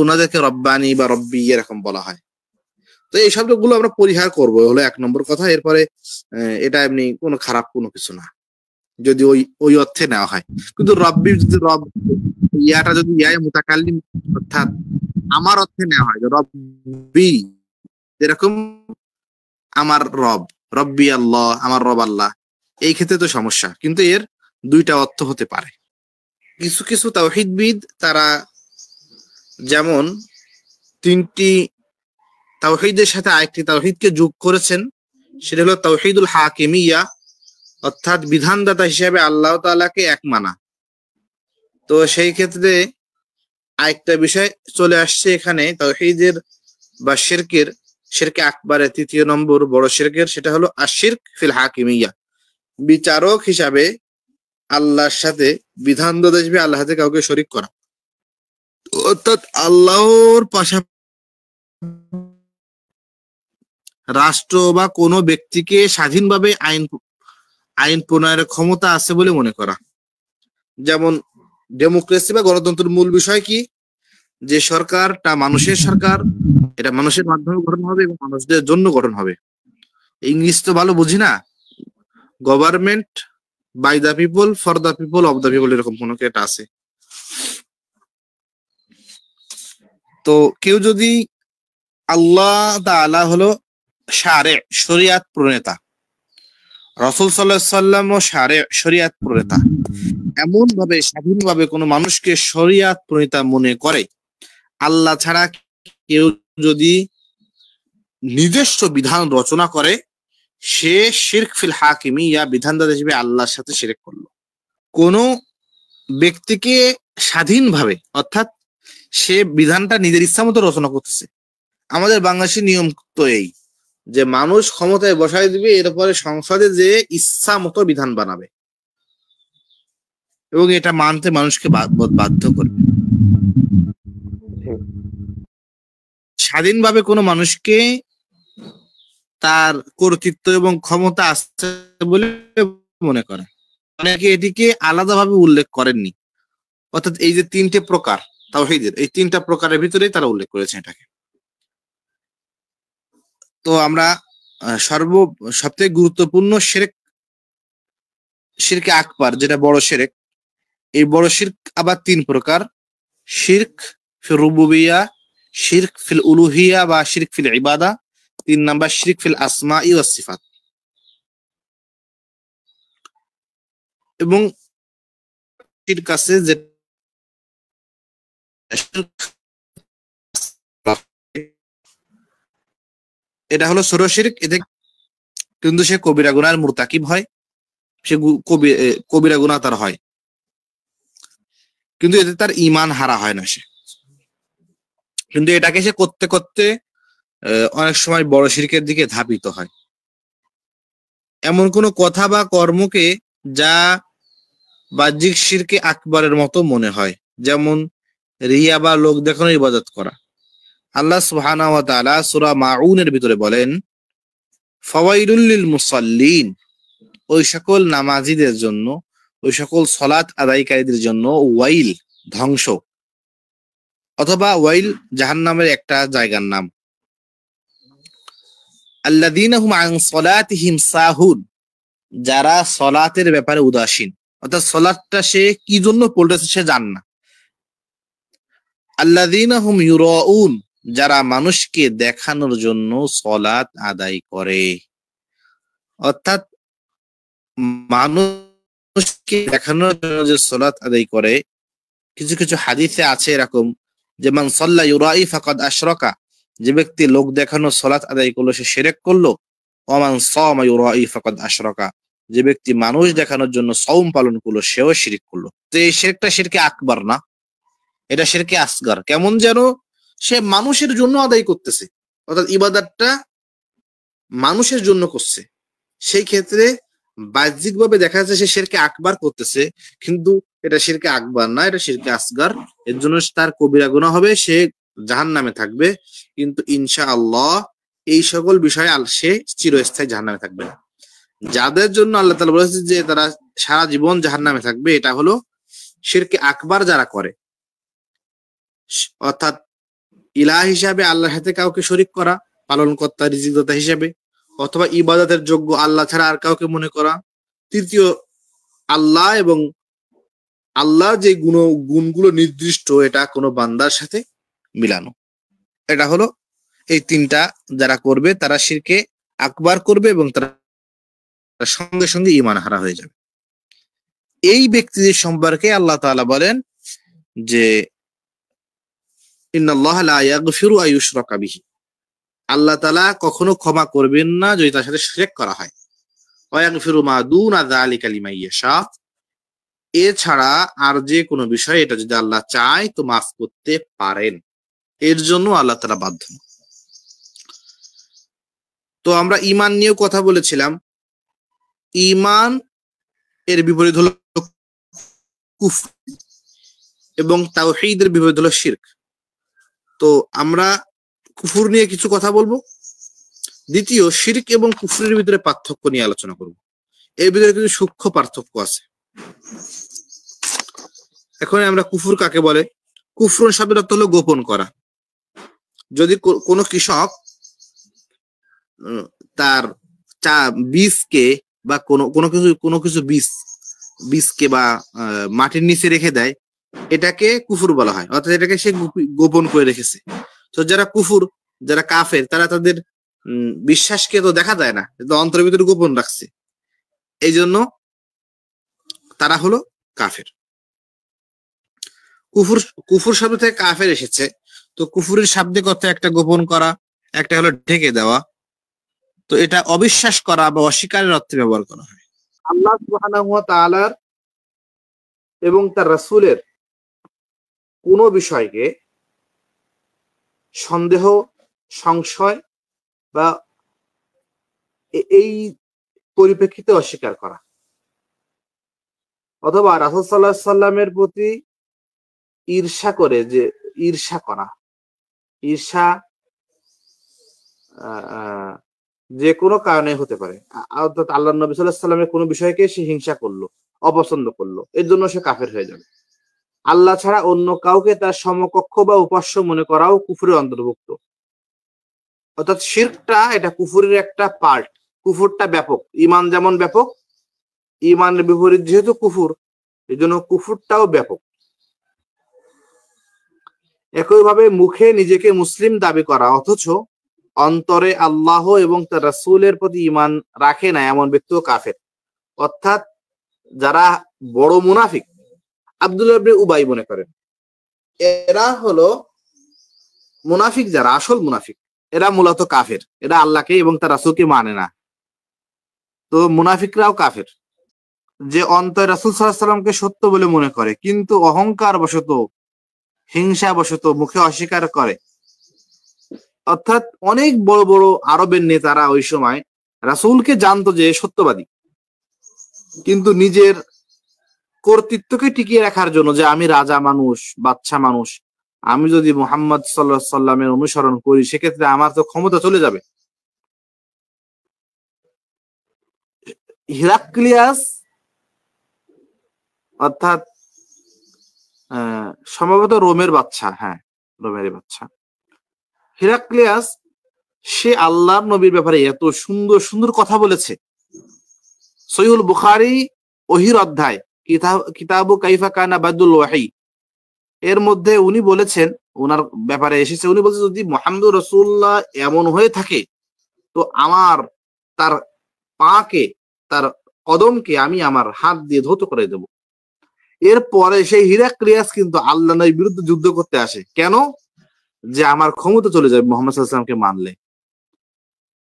ওনাদেরকে রব্বানি বা রব্বি এরকম বলা হয়। তো এই শব্দগুলো আমরা পরিহার করবো হলো এক নম্বর কথা। এরপরে এটা এমনি কোনো খারাপ কোনো কিছু না যদি ওই অর্থে নেওয়া হয়। কিন্তু রব্বি যদি রব ইয়াটা যদি ইয়ায় মুতাকাল্লিম অর্থাৎ আমার অর্থে নেওয়া হয়, রব্বি এরকম আমার রব, রব্বি আল্লাহ, আমার রব আল্লাহ, এই ক্ষেত্রে তো সমস্যা। কিন্তু এর দুইটা অর্থ হতে পারে। কিছু কিছু তাওহীদবিদ তারা যেমন তিনটি তাওহীদের সাথে আরেকটি তাওহীদকে যোগ করেছেন, সেটা হলো তাওহীদুল হাকিমিয়া, অর্থাৎ বিধানদাতা হিসেবে আল্লাহ তাআলাকে এক মানা। তো সেই ক্ষেত্রে আরেকটা বিষয় চলে আসছে এখানে তাওহীদের বা শিরকে আকবারে তৃতীয় নম্বর বড় শিরকের, সেটা হলো আশিরক ফিল হাকিমিয়া, বিচারক হিসাবে আল্লাহর সাথে, বিধানদাতা হিসেবে আল্লাহর সাথে কাউকে শরীক করা, অর্থাৎ আল্লাহর পাশাপাশি রাষ্ট্র বা কোনো ব্যক্তিকে স্বাধীনভাবে আইন প্রণয়নের ক্ষমতা আছে বলে মনে করা। যেমন ডেমোক্রেসি বা গণতন্ত্রের মূল বিষয় কি, যে সরকারটা মানুষের সরকার, এটা মানুষের মাধ্যমে গঠন হবে এবং মানুষদের জন্য গঠন হবে। ইংলিশ তো ভালো বুঝি না, government by the people, for the people, of the people, এরকম কোনো একটা আছে। তো কেউ যদি, আল্লাহ তাআলা হলো শরিয়াত প্রণেতা, রাসূল সাল্লাল্লাহু আলাইহি সাল্লাম ও শরিয়াত প্রণেতা, এমন ভাবে স্বাধীনভাবে কোনো মানুষকে শরিয়াত প্রণেতা মনে করে, আল্লাহ ছাড়া কেউ যদি নিজস্ব বিধান রচনা করে, সে শিরক ফিল হাকিমিয়া, বিধানদাতা হিসেবে আল্লাহর সাথে শিরক করলো। কোন ব্যক্তিকে স্বাধীনভাবে, অর্থাৎ সে বিধানটা নিজের ইচ্ছা মতো রচনা করতেছে। আমাদের বাংলাদেশের নিয়ম তো এই যে মানুষ ক্ষমতায় বসায় দিবে, এরপরে সংসদে যে ইচ্ছা মতো বিধান বানাবে এবং এটা মানতে মানুষকে বাধ্য করবে। স্বাধীনভাবে কোনো মানুষকে তার কর্তৃত্ব এবং ক্ষমতা আছে বলে মনে করে, অনেকে এটিকে আলাদাভাবে উল্লেখ করেননি। অর্থাৎ এই যে তিনটে প্রকার তাওহীদের, এই তিনটা প্রকারের ভিতরেই তারা উল্লেখ করেছে এটাকে। তো আমরা সবথেকে গুরুত্বপূর্ণ শিরকে আকবার, যেটা বড় শিরক, এই বড় শিরক আবার তিন প্রকার: শিরক ফিল রুবুবিয়্যা, শিরক ফিল উলুহিয়্যা বা শিরক ফিল ইবাদা, 3 নাম্বার শিরক ফিল আসমাই ওয়াস সিফাত। এবং শিরক আছে যে এটা হলো ছোট শিরক, এতে কিন্তু সে কবিরা গুনার মুরতাকিব হয়, সে কবিরা গুনাহ তার হয়, কিন্তু এতে তার ঈমান হারা হয় না সে। কিন্তু এটাকে সে করতে করতে অনেক সময় বড় শিরকের দিকে ধাবিত হয়। এমন কোন কথা বা কর্মকে যা বাহ্যিক শিরকে আকবরের মতো মনে হয়, যেমন রিয়া বা লোক দেখানোর ইবাদত করা। আল্লাহ সুবহানাহু ওয়া তাআলা সূরা মাউনের ভিতরে বলেন, ফাওয়াইলুল লিল মুসাল্লিন, ওই সকল নামাজীদের জন্য, ওই সকল সালাত আদায়কারীদের জন্য ওয়াইল, ধ্বংস, অথবা ওয়াইল জাহান্নামের একটা জায়গার নাম। আল্লাযীনা হুম আন সালাতিহিম সাহুন, যারা সালাতের ব্যাপারে উদাসীন, অর্থাৎ সালাতটা সে কি জন্য পড়তেছে সে জানে না। আল্লাযীনা হুম ইউরাউন, যারা মানুষকে দেখানোর জন্য সালাত আদায় করে, অর্থাৎ মানুষকে দেখানোর জন্য যে সালাত আদায় করে। কিছু কিছু হাদিসে আছে এরকম যে মান সাল্লা ইউরাই ফাকাদ আশরাকা, যে ব্যক্তি লোক দেখানো সালাত আদায় করলো সে শিরক করলো। ওয়া মান সামা ইউরাই ফাকাদ আশরাকা, যে ব্যক্তি মানুষ দেখানোর জন্য সওম পালন করলো সেও শিরক করলো। তো এই শিরকটা শিরকে আকবার না, এটা শিরকে আসগার। কেমন যেন সে মানুষের জন্য আদায় করতেছে, অর্থাৎ ইবাদতটা মানুষের জন্য করছে, সেই ক্ষেত্রে বাহ্যিকভাবে দেখা যাচ্ছে সে শিরকে আকবার করতেছে, কিন্তু এটা শিরকে আকবার না, এটা শিরকে আসগার। এর জন্য তার কবিরা গুনাহ হবে, সে জাহান্নামে থাকবে। কিন্তু ইনশাআল্লাহ এই সকল বিষয়ে সে চিরস্থায়ী জাহান্নামে থাকবে না। যাদের জন্য আল্লাহ তাআলা বলেছে যে তারা সারা জীবন জাহান্নামে থাকবে, এটা হলো শিরকে আকবার যারা করে, অর্থাৎ ইলাহ হিসাবে আল্লাহর সাথে কাউকে শরীক করা, পালনকর্তা রিজিকদাতা হিসাবে, অথবা ইবাদতের যোগ্য আল্লাহ ছাড়া আর কাউকে মনে করা। তৃতীয়, আল্লাহ এবং আল্লাহর যে গুণগুলো নির্দিষ্ট, এটা কোনো বান্দার সাথে মিলানো। এটা হলো এই তিনটা যারা করবে তারা শিরকে আকবার করবে এবং তারা সঙ্গে সঙ্গে ঈমান হারা হয়ে যাবে। এই ব্যক্তিদের সম্পর্কে আল্লাহ তাআলা বলেন যে ইন্নাল্লাহা লা ইয়াগফিরু আন ইউশরাকা বিহি, আল্লাহ তাআলা কখনো ক্ষমা করবেন না যদি তার সাথে শিরক করা হয়। ওয়া ইয়াগফিরু মা দুনা যালিকা লিমান ইয়াশা, এছাড়া আর যে কোনো বিষয় এটা যদি আল্লাহ চায় তো মাফ করতে পারেন, এর জন্য আল্লাহ তাআলা বাধ্য। তো আমরা ঈমান নিয়েও কথা বলেছিলাম। ঈমান এর বিপরীত হলো কুফর এবং তাওহীদের বিপরীত হলো শিরক। তো আমরা কুফর নিয়ে কিছু কথা বলবো। দ্বিতীয়, শিরক এবং কুফরের ভিতরে পার্থক্য নিয়ে আলোচনা করব। এর ভিতরে কিছু সূক্ষ্ম পার্থক্য আছে। এখন আমরা কুফর কাকে বলে? কুফর শব্দের অর্থ হলো গোপন করা। যদি কোনো কৃষক তার বীজকে বা কোনো কিছু বীজকে বা মাটির নিচে রেখে দেয়, এটাকে কুফর বলা হয়, অর্থাৎ এটাকে সে গোপন করে রেখেছে। তো যারা কুফর, যারা কাফের, তারা তাদের বিশ্বাসকে তো দেখা যায় না, অন্তরের ভিতরে গোপন রাখছে, এই জন্য তারা হলো কাফের। কুফর শব্দ থেকে কাফের এসেছে। তো কুফুরের শাব্দিক অর্থ একটা গোপন করা, একটা হলো ঢেকে দেওয়া। তো এটা অবিশ্বাস করা বা অস্বীকারের অর্থে ব্যবহার করা হয়। আল্লাহ সুবহানাহু ওয়া তাআলার এবং তার রাসূলের কোনো বিষয়কে সন্দেহ, সংশয় বা এই পরিপ্রেক্ষিতে অস্বীকার করা, অথবা রাসূল সাল্লাল্লাহু আলাইহি সাল্লামের প্রতি ঈর্ষা করে, যে ঈর্ষা করা, ঈর্ষা যে কোনো কারণে হতে পারে। অর্থাৎ আল্লাহ নবী সাল্লাল্লাহু আলাইহি সাল্লামের কোনো বিষয়কে সে হিংসা করলো, অপছন্দ করলো, এর জন্য সে কাফের হয়ে যাবে। আল্লাহ ছাড়া অন্য কাউকে তার সমকক্ষ বা উপাস্য মনে করাও কুফরের অন্তর্ভুক্ত। অর্থাৎ শিরকটা এটা কুফরের একটা পার্ট। কুফরটা ব্যাপক, ঈমান যেমন ব্যাপক, ঈমানের বিপরীত যেহেতু কুফর, এই জন্য কুফরটাও ব্যাপক। একইভাবে মুখে নিজেকে মুসলিম দাবি করা অথচ অন্তরে আল্লাহ এবং তার রাসূলের প্রতি ঈমান রাখে না, এমন ব্যক্তিও কাফের। অর্থাৎ যারা বড় মুনাফিক, আব্দুল্লাহ ইবনে উবাই মনে করেন, এরা হলো মুনাফিক, যারা আসল মুনাফিক, এরা মূলত কাফের। এরা আল্লাহকে এবং তার রাসূলকে মানে না। তো মুনাফিকরাও কাফের। যে অন্তরে রাসূল সাল্লাল্লাহু আলাইহি সাল্লামকে সত্য বলে মনে করে, কিন্তু অহংকার বশত, হিংসা বশত মুখে অস্বীকার করে। অর্থাৎ অনেক বড় বড় আরবের নেতারা ওই সময় রাসূলকে জানতো যে সত্যবাদী, কিন্তু নিজের কর্তৃত্বকে টিকিয়ে রাখার জন্য, যে আমি রাজা মানুষ, বাদশা মানুষ, আমি যদি মুহাম্মদ সাল্লাল্লাহু আলাইহি সাল্লামের অনুসরণ করি, সেক্ষেত্রে আমার তো ক্ষমতা চলে যাবে। হিরাক্লিয়াস, অর্থাৎ সম্ভবত রোমের বাদশা, হ্যাঁ রোমের বাদশা হিরাক্লিয়াস, সে আল্লাহর নবীর ব্যাপারে এত সুন্দর সুন্দর কথা বলেছে। সহিহুল বুখারী ওহীর অধ্যায় কিতাবু কাইফা কানা বাদুল ওয়াহী, এর মধ্যে উনি বলেছেন, ওনার ব্যাপারে এসেছে, উনি বলছেন যদি মুহাম্মদুর রাসূলুল্লাহ এমন হয়ে থাকে, তো আমার তার পাকে, তার কদমকে আমি আমার হাত দিয়ে ধৌত করে দেব। এরপরে সেই হিরাক্লিয়াস কিন্তু আল্লাহ নবীর বিরুদ্ধে যুদ্ধ করতে আসে। কেন? যে আমার ক্ষমতা চলে যাবে মুহাম্মদ সাল্লাল্লাহু আলাইহি ওয়াসাল্লামকে মানলে।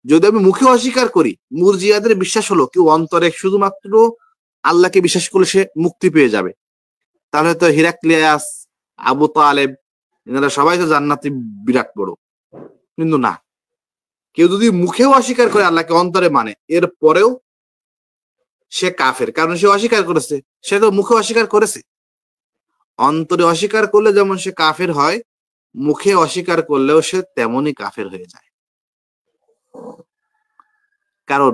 যদি আমি মুখে অস্বীকার করি, মুরজিয়াদের বিশ্বাস হলো কেউ অন্তরে শুধুমাত্র আল্লাহকে বিশ্বাস করলে সে মুক্তি পেয়ে যাবে, তাহলে তো হিরাক্লিয়াস, আবু তালেব, এনারা সবাই তো জান্নাতি বিরাট বড়। কিন্তু না, কেউ যদি মুখেও অস্বীকার করে আল্লাহকে, অন্তরে মানে, এর পরেও সে কাফের, কারণ সে অস্বীকার করেছে। সে তো মুখে অস্বীকার করেছে, অন্তরে অস্বীকার করলে যেমন সে কাফের হয়, মুখে অস্বীকার করলেও সে তেমনই কাফের হয়ে যায়। কারণ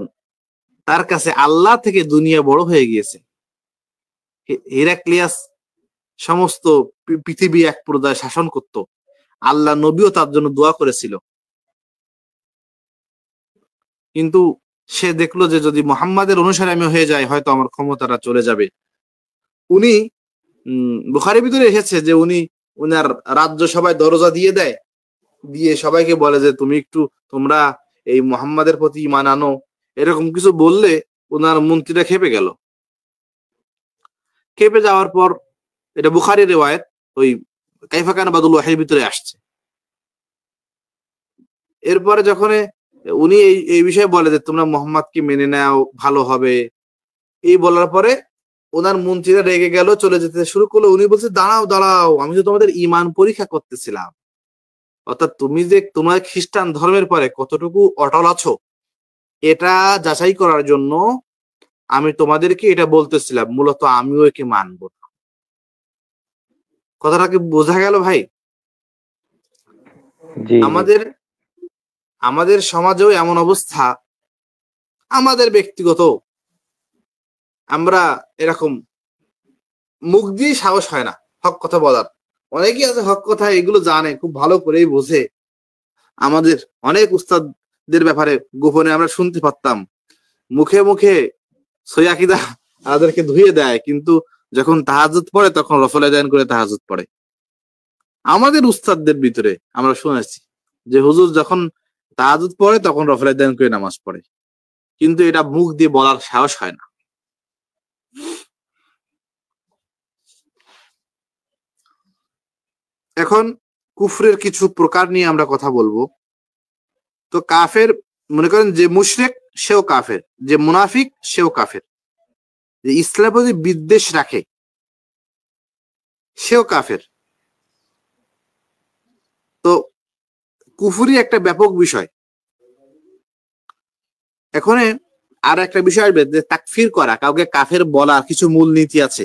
তার কাছে আল্লাহ থেকে দুনিয়া বড় হয়ে গিয়েছে। হিরাক্লিয়াস সমস্ত পৃথিবী এক পর্যায়ে শাসন করত, আল্লাহ নবীও তার জন্য দোয়া করেছিল। কিন্তু সে দেখলো যে যদি মুহাম্মাদের অনুসারী আমি হয়ে যাই, হয়তো আমার ক্ষমতাটা চলে যাবে। উনি বুখারীর ভিতরে এসেছে যে উনি উনার রাজ্য সবাই দরজা দিয়ে দেয়, দিয়ে সবাইকে বলে যে তোমরা এই মুহাম্মাদের প্রতি ঈমান আনো, এরকম কিছু বললে ওনার মন্ত্রীরা খেপে গেল। খেপে যাওয়ার পর, এটা বুখারীর রিওয়ায়াত, ওই কাইফা কানা বাদুল ওয়াহীর ভিতরে আসছে। এরপরে যখন উনি এই বিষয়ে বলে যে তোমরা মুহাম্মাদকে মেনে নাও, ভালো হবে, এই বলার পরে ওনার মন্ত্রীরা রেগে গেল, চলে যেতে শুরু করলো। উনি বলছে দাঁড়াও দাঁড়াও, আমি তো তোমাদের ঈমান পরীক্ষা করতেছিলাম। অর্থাৎ তুমি যে তোমার খ্রিস্টান ধর্মের পরে কতটুকু অটল আছো, এটা যাচাই করার জন্য আমি তোমাদেরকে এটা বলতেছিলাম। মূলত আমিও একে মানব না। কথাটা কি বোঝা গেল ভাই? জি জি। আমাদের আমাদের সমাজেও এমন অবস্থা, আমাদের ব্যক্তিগত, আমরা এরকম মুখ দিয়ে সাহস হয় না হক কথা বলার। অনেকেই আছে হক কথা এগুলো জানে, খুব ভালো করেই বোঝে। আমাদের অনেক উস্তাদদের ব্যাপারে গোপনে আমরা শুনতে পারতাম, মুখে মুখে সৈয়াকিদা আমাদেরকে ধুয়ে দেয়, কিন্তু যখন তাহাজ্জুদ পড়ে তখন রফল আদান করে তাহাজ্জুদ পড়ে। আমাদের উস্তাদদের ভিতরে আমরা শুনেছি যে হুজুর যখন তাহাজ্জুদ পড়ে তখন রফল আদান করে নামাজ পড়ে, কিন্তু এটা মুখ দিয়ে বলার সাহস হয় না। এখন কুফরের কিছু প্রকার নিয়ে আমরা কথা বলবো। তো কাফের, মনে করেন যে মুশরিক সেও কাফের, যে মুনাফিক সেও কাফের, যে ইসলামের প্রতি বিদ্বেষ রাখে সেও কাফের। তো কুফরি একটা ব্যাপক বিষয়। এখন আর একটা বিষয় আসবে যে তাকফির করা, কাউকে কাফের বলা কিছু মূলনীতি আছে।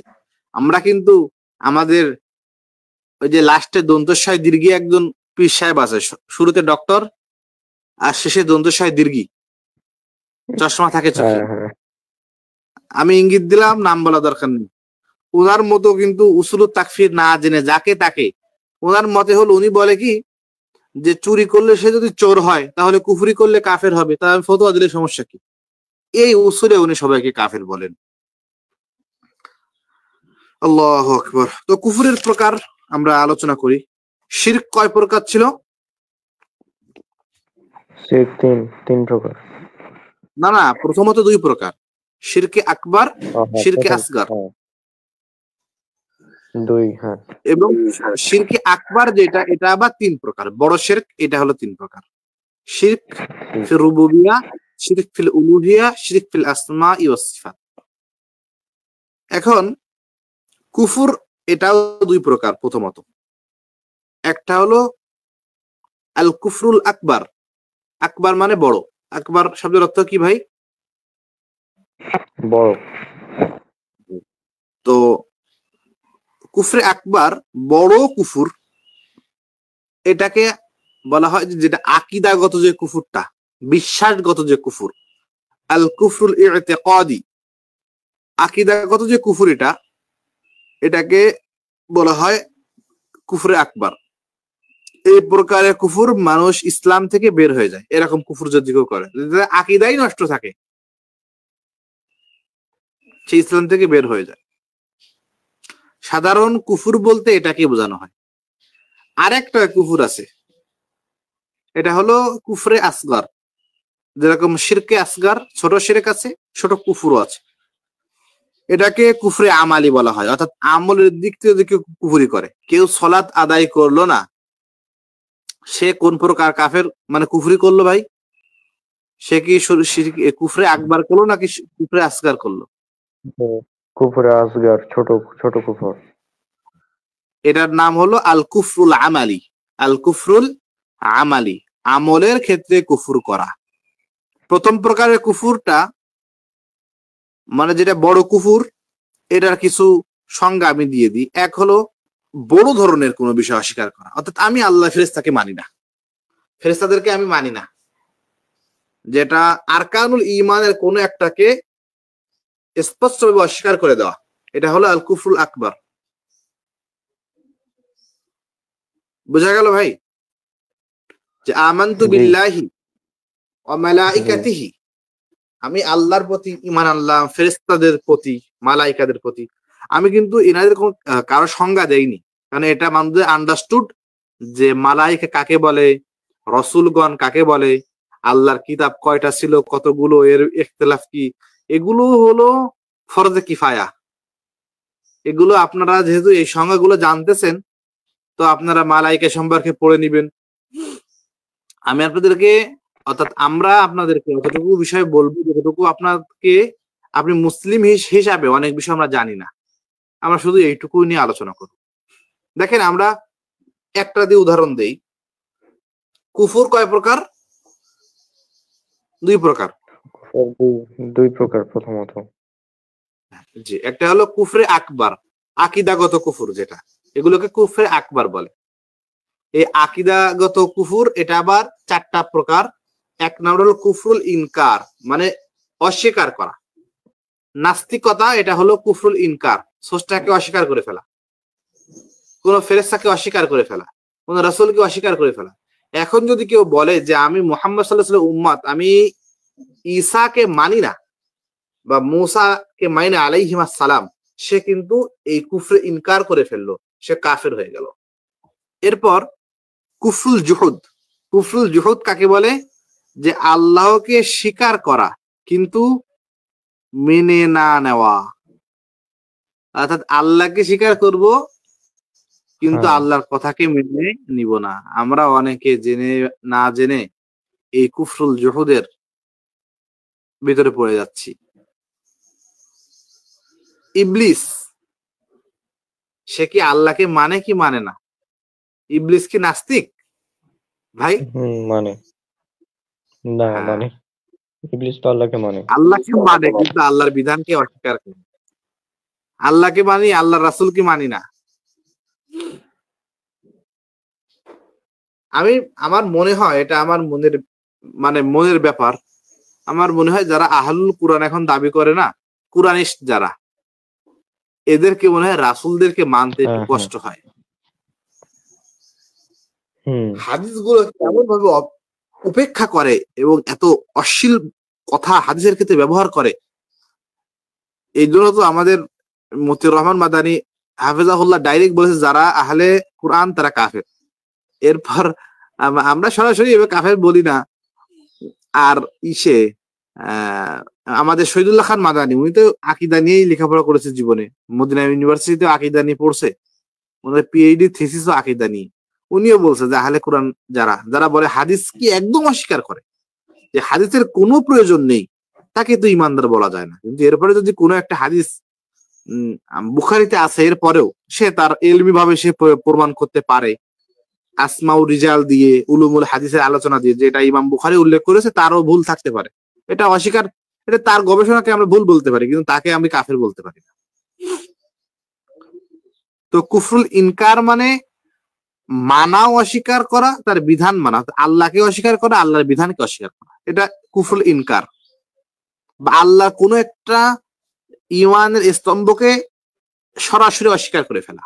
আমরা কিন্তু আমাদের ওই যে লাস্টে দন্তস্বয় দীর্ঘী একজন পীর সাহেব আছে, শুরুতে ডক্টর আর শেষে দন্তস্বয় দীর্ঘী, চশমা থাকে চোখে। আমি ইঙ্গিত দিলাম, নাম বলা দরকার নেই। ওনার মতো কিন্তু উসুলুত তাকফির না জেনে যাকে তাকে, ওনার মতে হলো, উনি বলে কি যে চুরি করলে সে যদি চোর হয় তাহলে কুফরি করলে কাফের হবে, তা আমি ফতোয়া দিলে সমস্যা কি? এই উসুলে উনি সবাইকে কাফের বলেন। আল্লাহু আকবার। তো কুফরের প্রকার আমরা আলোচনা করি। শিরক কয় প্রকার ছিল? শিরক তিন প্রকার। না না, প্রথমত দুই প্রকার, শিরকে আকবার, শিরকে আসগার। দুই, হ্যাঁ। এবং শিরকে আকবার যেটা, এটা আবার তিন প্রকার। বড় শিরক এটা হলো তিন প্রকার: শিরক ফিল রুবুবিয়া, শিরক ফিল উলুহিয়া, শিরক ফিল আসমা ওয়াস সিফাত। এখন কুফর এটাও দুই প্রকার। প্রথমত একটা হলো আল কুফরুল আকবার। আকবার মানে বড়। আকবার শব্দের অর্থ কি ভাই? বড়। তো কুফরে আকবার, বড় কুফর, এটাকে বলা হয় যেটা আকীদাগত যে কুফরটা, বিশ্বাসগত যে কুফর, আল কুফরুল ইতিকাদি। আকীদাগত যে কুফর এটাকে বলা হয় কুফরে আকবার। এই প্রকারের কুফর মানুষ ইসলাম থেকে বের হয়ে যায়, এরকম কুফর যদি কেউ করে, আকীদাই নষ্ট থাকে, সে ইসলাম থেকে বের হয়ে যায়। সাধারণ কুফর বলতে এটাকে বোঝানো হয়। আরেকটা কুফর আছে, এটা হলো কুফরে আসগার। যেরকম শিরকে আসগার, ছোট শিরক আছে, ছোট কুফরও আছে। এটাকে কুফরে আমালি বলা হয়, অর্থাৎ আমলের দিক থেকে যদি কেউ কুফরি করে, কেউ সলাত আদায় করলো না, সে কোন প্রকার কাফের, মানে কুফরি করলো ভাই? সে কি কুফরে আকবার করলো নাকি কুফরে আসগার করলো? কুফরে আসগার, ছোট কুফর। এটার নাম হলো আল কুফরুল আমালি। আল কুফরুল আমালি, আমলের ক্ষেত্রে কুফর করা। প্রথম প্রকারের কুফরটা মানে যেটা বড় কুফর, এটার কিছু সংজ্ঞা আমি দিয়ে দিই। এক হলো বড় ধরনের কোনো বিষয় অস্বীকার করা, অর্থাৎ আমি আল্লাহ ফেরেশতাকে মানি না, ফেরেশতাদেরকে আমি মানি না, যেটা আরকানুল ঈমানের কোন একটাকে স্পষ্টভাবে অস্বীকার করে দেওয়া, এটা হলো আল কুফরুল আকবার। বোঝা গেল ভাই? যে আমানতু বিল্লাহি ওয়া মালাইকাতিহি, আমি আল্লাহর প্রতি ঈমান আনলাম, ফেরেশতাদের প্রতি, মালাইকাদের প্রতি। আমি কিন্তু এনাদের কোন কারো সংজ্ঞা দেইনি, কারণ এটা মানুষদের আন্ডারস্টুড যে মালাইকা কাকে বলে, রসুলগণ কাকে বলে, আল্লাহর কিতাব কয়টা ছিল, কতগুলো, এর ইখতিলাফ কি, এগুলো হলো ফরজে কিফায়া। এগুলো আপনারা যেহেতু এই সংজ্ঞাগুলো জানতেছেন, তো আপনারা মালাইকা সম্পর্কে পড়ে নিবেন। আমি আপনাদেরকে, অর্থাৎ আমরা আপনাদেরকে অতটুকু বিষয় বলবো যতটুকু আপনাকে, আপনি মুসলিম হিসাবে অনেক বিষয় আমরা জানি না, আমরা শুধু এইটুকু নিয়ে আলোচনা করব। দেখেন, আমরা একটা দিয়ে উদাহরণ দেই। কুফর কয় প্রকার? দুই প্রকার। দুই প্রকার। প্রথমত জি, একটা হলো কুফরে আকবার, আকীদাগত কুফর, যেটা এগুলোকে কুফরে আকবার বলে। এই আকীদাগত কুফর এটা আবার চারটা প্রকার। এক নম্বর হলো কুফরুল ইনকার, মানে অস্বীকার করা। নাস্তিকতা এটা হলো কুফরুল ইনকার, স্রষ্টাকে অস্বীকার করে ফেলা, কোন ফেরেশতাকে অস্বীকার করে ফেলা, কোন রাসূলকে অস্বীকার করে ফেলা। এখন যদি কেউ বলে যে আমি মুহাম্মদ সাল্লাল্লাহু আলাইহি ওয়াসাল্লাম উম্মত, আমি ঈসাকে মানি না বা মূসাকে মানি না আলাইহিমাস সালাম, সে কিন্তু এই কুফরে ইনকার করে ফেললো, সে কাফের হয়ে গেল। এরপর কুফরুল জুহুদ। কুফরুল জুহুদ কাকে বলে? যে আল্লাহকে স্বীকার করা কিন্তু মেনে না নেওয়া। অর্থাৎ আল্লাহকে স্বীকার করব কিন্তু হ্যাঁ আল্লাহর কথাকে মেনে নিব না। আমরা অনেকে জেনে না জেনে এই কুফরুল জুহুদের ভিতরে পড়ে যাচ্ছি। ইবলিস, সে কি আল্লাহকে মানে কি মানে না? ইবলিস কি নাস্তিক ভাই? মানে না, হ্যাঁ, মানে ইবলিস তো আল্লাহকে মানে। আল্লাহকে মানে কিন্তু আল্লাহর বিধানকে অস্বীকার করে। আল্লাহকে মানি, আল্লাহর রাসূলকে মানি না। আমার মনে হয় এটা আমার মনের ব্যাপার। আমার মনে হয় যারা আহলুল কুরআন এখন দাবি করে না, কুরআনিস্ট যারা, এদেরকে মনে হয় রাসূলদেরকে মানতে একটু হ্যাঁ হ্যাঁ কষ্ট হয়। হুম হাদিসগুলো কেমন ভাবে উপেক্ষা করে এবং এত অশ্লীল কথা হাদিসের ক্ষেত্রে ব্যবহার করে। এই জন্য তো আমাদের মতিউর রহমান মাদানী হাফেজাহুল্লাহ ডাইরেক্ট বলেছে যারা আহলে কুরআন তারা কাফের। এরপর আমরা সরাসরি এভাবে কাফের বলি না। আর ইসে আমাদের শহীদুল্লাহ খান মাদানী, উনি তো আকীদা নিয়েই লেখাপড়া করেছে জীবনে, মদিনা ইউনিভার্সিটিতে আকীদা নিয়ে পড়ছে, ওনার পিএইচডি থিসিসও আকীদা নিয়ে। উনিও বলছে যে আহলে কোরআন যারা যারা বলে হাদিস কি একদম অস্বীকার করে, যে হাদিসের কোনো প্রয়োজন নেই, তাকে তো ইমানদার বলা যায় না। কিন্তু এরপরে যদি কোনো একটা হাদিস বুখারীতে আছে, এরপরেও সে তার ইলমি ভাবে সে প্রমাণ করতে পারে আসমাউ রিজাল দিয়ে, উলুমুল হাদিসের আলোচনা দিয়ে, যে এটা ইমাম বুখারী উল্লেখ করেছে, তারও ভুল থাকতে পারে, এটা অস্বীকার, এটা তার গবেষণাকে আমরা ভুল বলতে পারি, কিন্তু তাকে আমি কাফের বলতে পারি না। তো কুফরুল ইনকার মানে মানাও অস্বীকার করা, তার বিধান মানা, আল্লাহকে অস্বীকার করা, আল্লাহর বিধানকে অস্বীকার করা, এটা কুফরুল ইনকার। বা আল্লাহ কোনো একটা ইমানের স্তম্ভকে সরাসরি অস্বীকার করে ফেলা।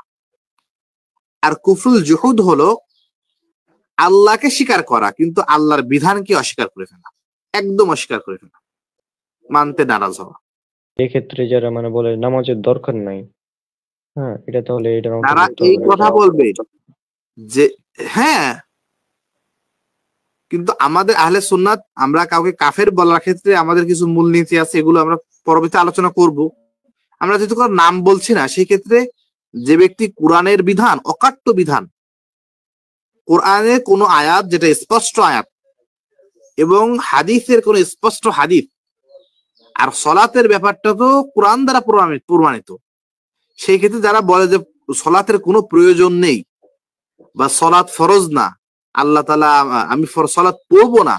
আর কুফরুল জুহুদ হলো আল্লাহকে স্বীকার করা কিন্তু আল্লাহর বিধানকে অস্বীকার করে ফেলা, একদম অস্বীকার করে ফেলা, মানতে নারাজ হওয়া। এক্ষেত্রে যারা মানে বলে নামাজের দরকার নাই, হ্যাঁ এটা তাহলে এটার তারা অন্তর্ভুক্ত এই হবে কথা নাকি? বলবে যে হ্যাঁ, কিন্তু আমাদের আহলে সুন্নাত, আমরা কাউকে কাফের বলার ক্ষেত্রে আমাদের কিছু মূলনীতি আছে, এগুলো আমরা পরবর্তী আলোচনা করব। আমরা যেহেতু কারো নাম বলছি না, সেই ক্ষেত্রে যে ব্যক্তি কোরআনের বিধান, অকাট্য বিধান, কোরআনের কোন আয়াত যেটা স্পষ্ট আয়াত এবং হাদিসের কোন স্পষ্ট হাদিস, আর সলাতের ব্যাপারটা তো কোরআন দ্বারা প্রমাণিত, সেই ক্ষেত্রে যারা বলে যে সলাতের কোনো প্রয়োজন নেই বা সলাত ফরজ না, আল্লাহ তাআলা আমি সলাত পড়বো না,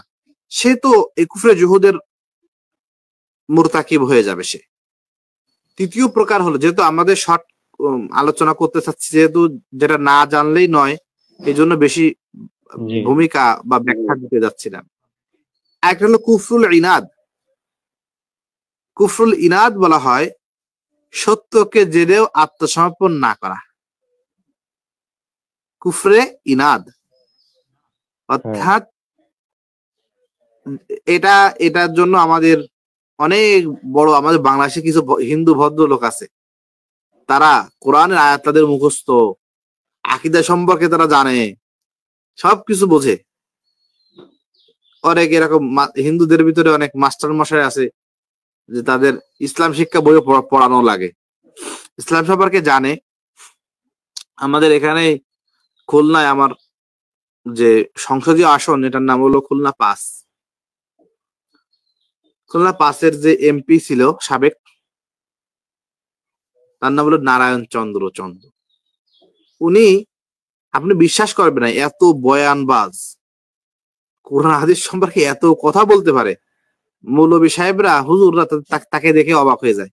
সে তো এই কুফরে জুহুদের মুরতাকিব হয়ে যাবে সে। তৃতীয় প্রকার হলো, যেহেতু আমাদের শর্ট আলোচনা করতে চাচ্ছি, যেহেতু যেটা না জানলেই নয়, এই জন্য বেশি জি ভূমিকা বা ব্যাখ্যা দিতে যাচ্ছিলাম। একটা হলো কুফরুল ইনাদ। কুফরুল ইনাদ বলা হয় সত্যকে জেনেও আত্মসমর্পণ না করা, কুফরে ইনাদ। হ্যাঁ অর্থাৎ এটার জন্য আমাদের অনেক বড়, আমাদের বাংলাদেশে কিছু হিন্দু ভদ্রলোক আছে, তারা কোরআনের আয়াত তাদের মুখস্থ, আকীদা সম্পর্কে তারা জানে, সবকিছু বোঝে। অনেক এরকম হিন্দুদের ভিতরে অনেক মাস্টার মশাই আছে যে তাদের ইসলাম শিক্ষা বই পড়ানো লাগে, ইসলাম সম্পর্কে জানে। আমাদের এখানে খুলনায় আমার যে সংসদীয় আসন, এটার নাম হলো খুলনা ৫। খুলনা ৫-এর যে এমপি ছিল সাবেক, তার নাম হলো নারায়ণ চন্দ্র। উনি, আপনি বিশ্বাস করবেন না, এত বয়ানবাজ, কোরআন হাদিস সম্পর্কে এত কথা বলতে পারে, মৌলবী সাহেবরা, হুজুররা তাকে দেখে অবাক হয়ে যায়।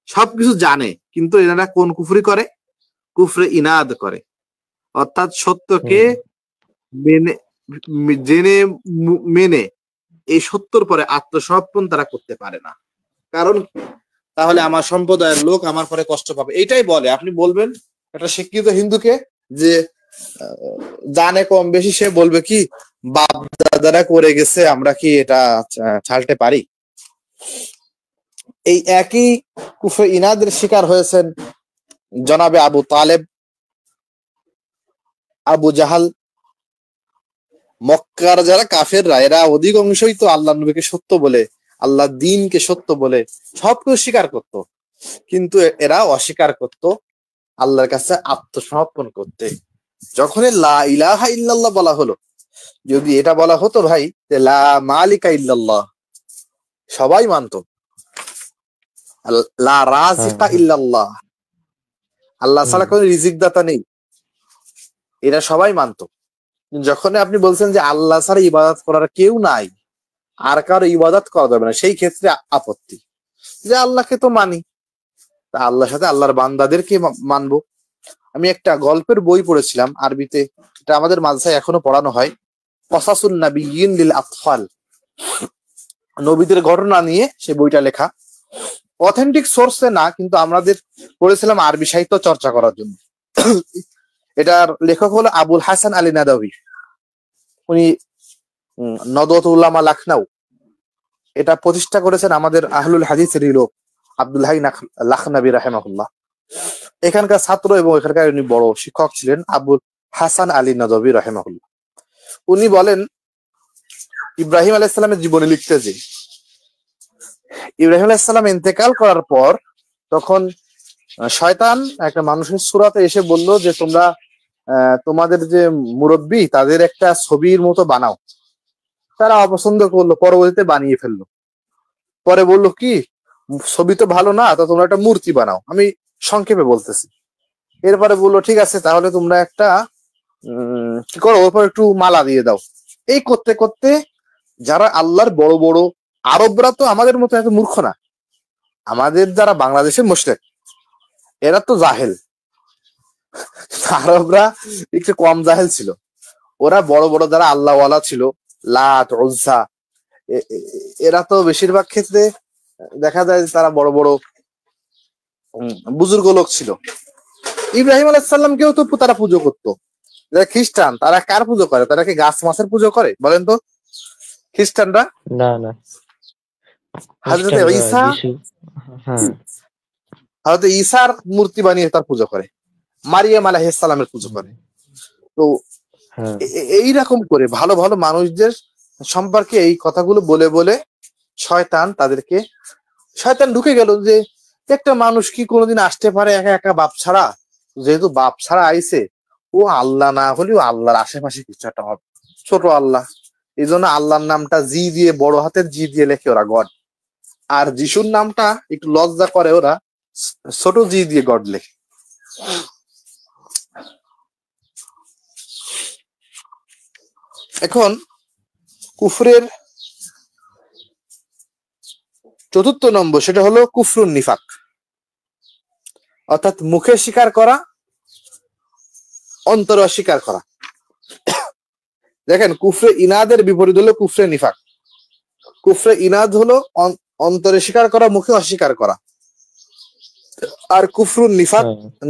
সবকিছু জানে, কিন্তু এনারা কোন কুফরি করে? কুফরে ইনাদ করে। অর্থাৎ সত্যকে হুম জেনে মেনে এই সত্যর পরে আত্মসমর্পণ তারা করতে পারে না। কারণ তাহলে আমার সম্প্রদায়ের লোক আমার পরে কষ্ট পাবে, এইটাই বলে। আপনি বলবেন একটা শিক্ষিত হিন্দুকে যে জানে কম বেশি, সে বলবে কি বাপ দাদারা করে গেছে, আমরা কি এটা ছাড়তে পারি? এই একই কুফরে ইনাদের শিকার হয়েছেন জনাবে আবু তালেব, আবু জাহাল, মক্কার যারা কাফেররা, এরা অধিকাংশই তো আল্লাহ নবীকে সত্য বলে, আল্লাহ দ্বীনকে সত্য বলে সবকিছু স্বীকার করত, কিন্তু এরা অস্বীকার করত আল্লাহর কাছে আত্মসমর্পণ করতে। যখন লা ইলাহা ইল্লাল্লাহ বলা হলো, যদি এটা বলা হতো ভাই যে লা মালিকা ইল্লাল্লাহ, সবাই মানত। লা রাজিকা ইল্লাল্লাহ, আল্লাহ ছাড়া কোনো রিজিক দাতা নেই, এটা সবাই মানত। যখন আপনি বলছেন যে আল্লাহ ছাড়া ইবাদত করার কেউ নাই, আর কারো ইবাদত করা যাবে না, সেই ক্ষেত্রে আপত্তি। যে আল্লাহকে তো মানি, তা আল্লাহর সাথে আল্লাহর বান্দাদেরকে মানবো। আমি একটা গল্পের বই পড়েছিলাম আরবিতে, এটা আমাদের মাদ্রাসায় এখনো পড়ানো হয়, কসাসুন নাবিয়্যিন লিল আতফাল, নবীদের ঘটনা নিয়ে সে বইটা লেখা। অথেন্টিক সোর্সে না, কিন্তু আমাদের পড়েছিলাম আরবি সাহিত্য চর্চা করার জন্য। এটার লেখক হলো আবুল হাসান আলী নাদাবি, উনি নদওয়াতুল উলামা লখনউ এটা প্রতিষ্ঠা করেছেন আমাদের আহলুল হাদিসের লোক আব্দুল হাই লাখনাবী রাহিমাহুল্লাহ। এখানকার ছাত্র এবং এখানকার উনি বড় শিক্ষক ছিলেন আবুল হাসান আলী নাদাবি রাহিমাহুল্লাহ। উনি বলেন ইব্রাহিম আলাইহিস সালামের জীবনী লিখতে যে ইব্রাহিম আলাইহিস সালাম ইন্তেকাল করার পর তখন শয়তান একটা মানুষের সূরাতে এসে বলল যে তোমরা তোমাদের যে মুরব্বী তাদের একটা ছবির মতো বানাও। তারা অপছন্দ করলো, পরবর্তীতে বানিয়ে ফেললো। পরে বললো কি ছবি তো ভালো না, তো তোমরা একটা মূর্তি বানাও। আমি সংক্ষেপে বলতেছি। এরপরে বললো ঠিক আছে, তাহলে তোমরা একটা কি করো, ওর পর একটু মালা দিয়ে দাও। এই করতে করতে যারা আল্লাহর বড় বড় আরবরা তো আমাদের মতো এত মূর্খ না, আমাদের যারা বাংলাদেশের মুশরিক এরা তো জাহেল, আরবরা একটু কম জাহেল ছিল। ওরা বড় বড় যারা আল্লাহ ওয়ালা ছিল, লাত উজ্জা, এরা তো বেশিরভাগ ক্ষেত্রে দেখা যায় তারা বড় বড় বুজুর্গ লোক ছিল। ইব্রাহিম আলাইহিস সালামকেও তো তারা পুজো করতো। যারা খ্রিস্টান তারা কার পুজো করে? তারা কি গাছ মাছের পুজো করে বলেন তো? খ্রিস্টানরা না না, হযরত ঈসা, হযরত ঈসার মূর্তি বানিয়ে তার পুজো করে, মারিয়াম আলাইহিস সালামের পুজো করে। তো এইরকম করে ভালো ভালো মানুষদের সম্পর্কে এই কথাগুলো বলে বলে শয়তান ঢুকে গেল যে একটা মানুষ কি কোনোদিন আসতে পারে একা একা বাপ ছাড়া? যেহেতু বাপ ছাড়া আইছে, ও আল্লাহ না হলেও আল্লাহর আশেপাশে কিছু একটা হবে, ছোট আল্লাহ। এই জন্য আল্লাহর নামটা জি দিয়ে, বড় হাতের জি দিয়ে লেখে ওরা গড, আর যিশুর নামটা একটু লজ্জা করে ওরা ছোট জি দিয়ে গড লেখে। এখন কুফরের চতুর্থ নম্বর, সেটা হলো কুফরুন নিফাক, অর্থাৎ মুখে স্বীকার করা, অন্তরে অস্বীকার করা। দেখেন কুফরে ইনাদের বিপরীত হলো কুফরে নিফাক। কুফরে ইনাদ হলো অন্তরে স্বীকার করা, মুখে অস্বীকার করা। আর কুফরুন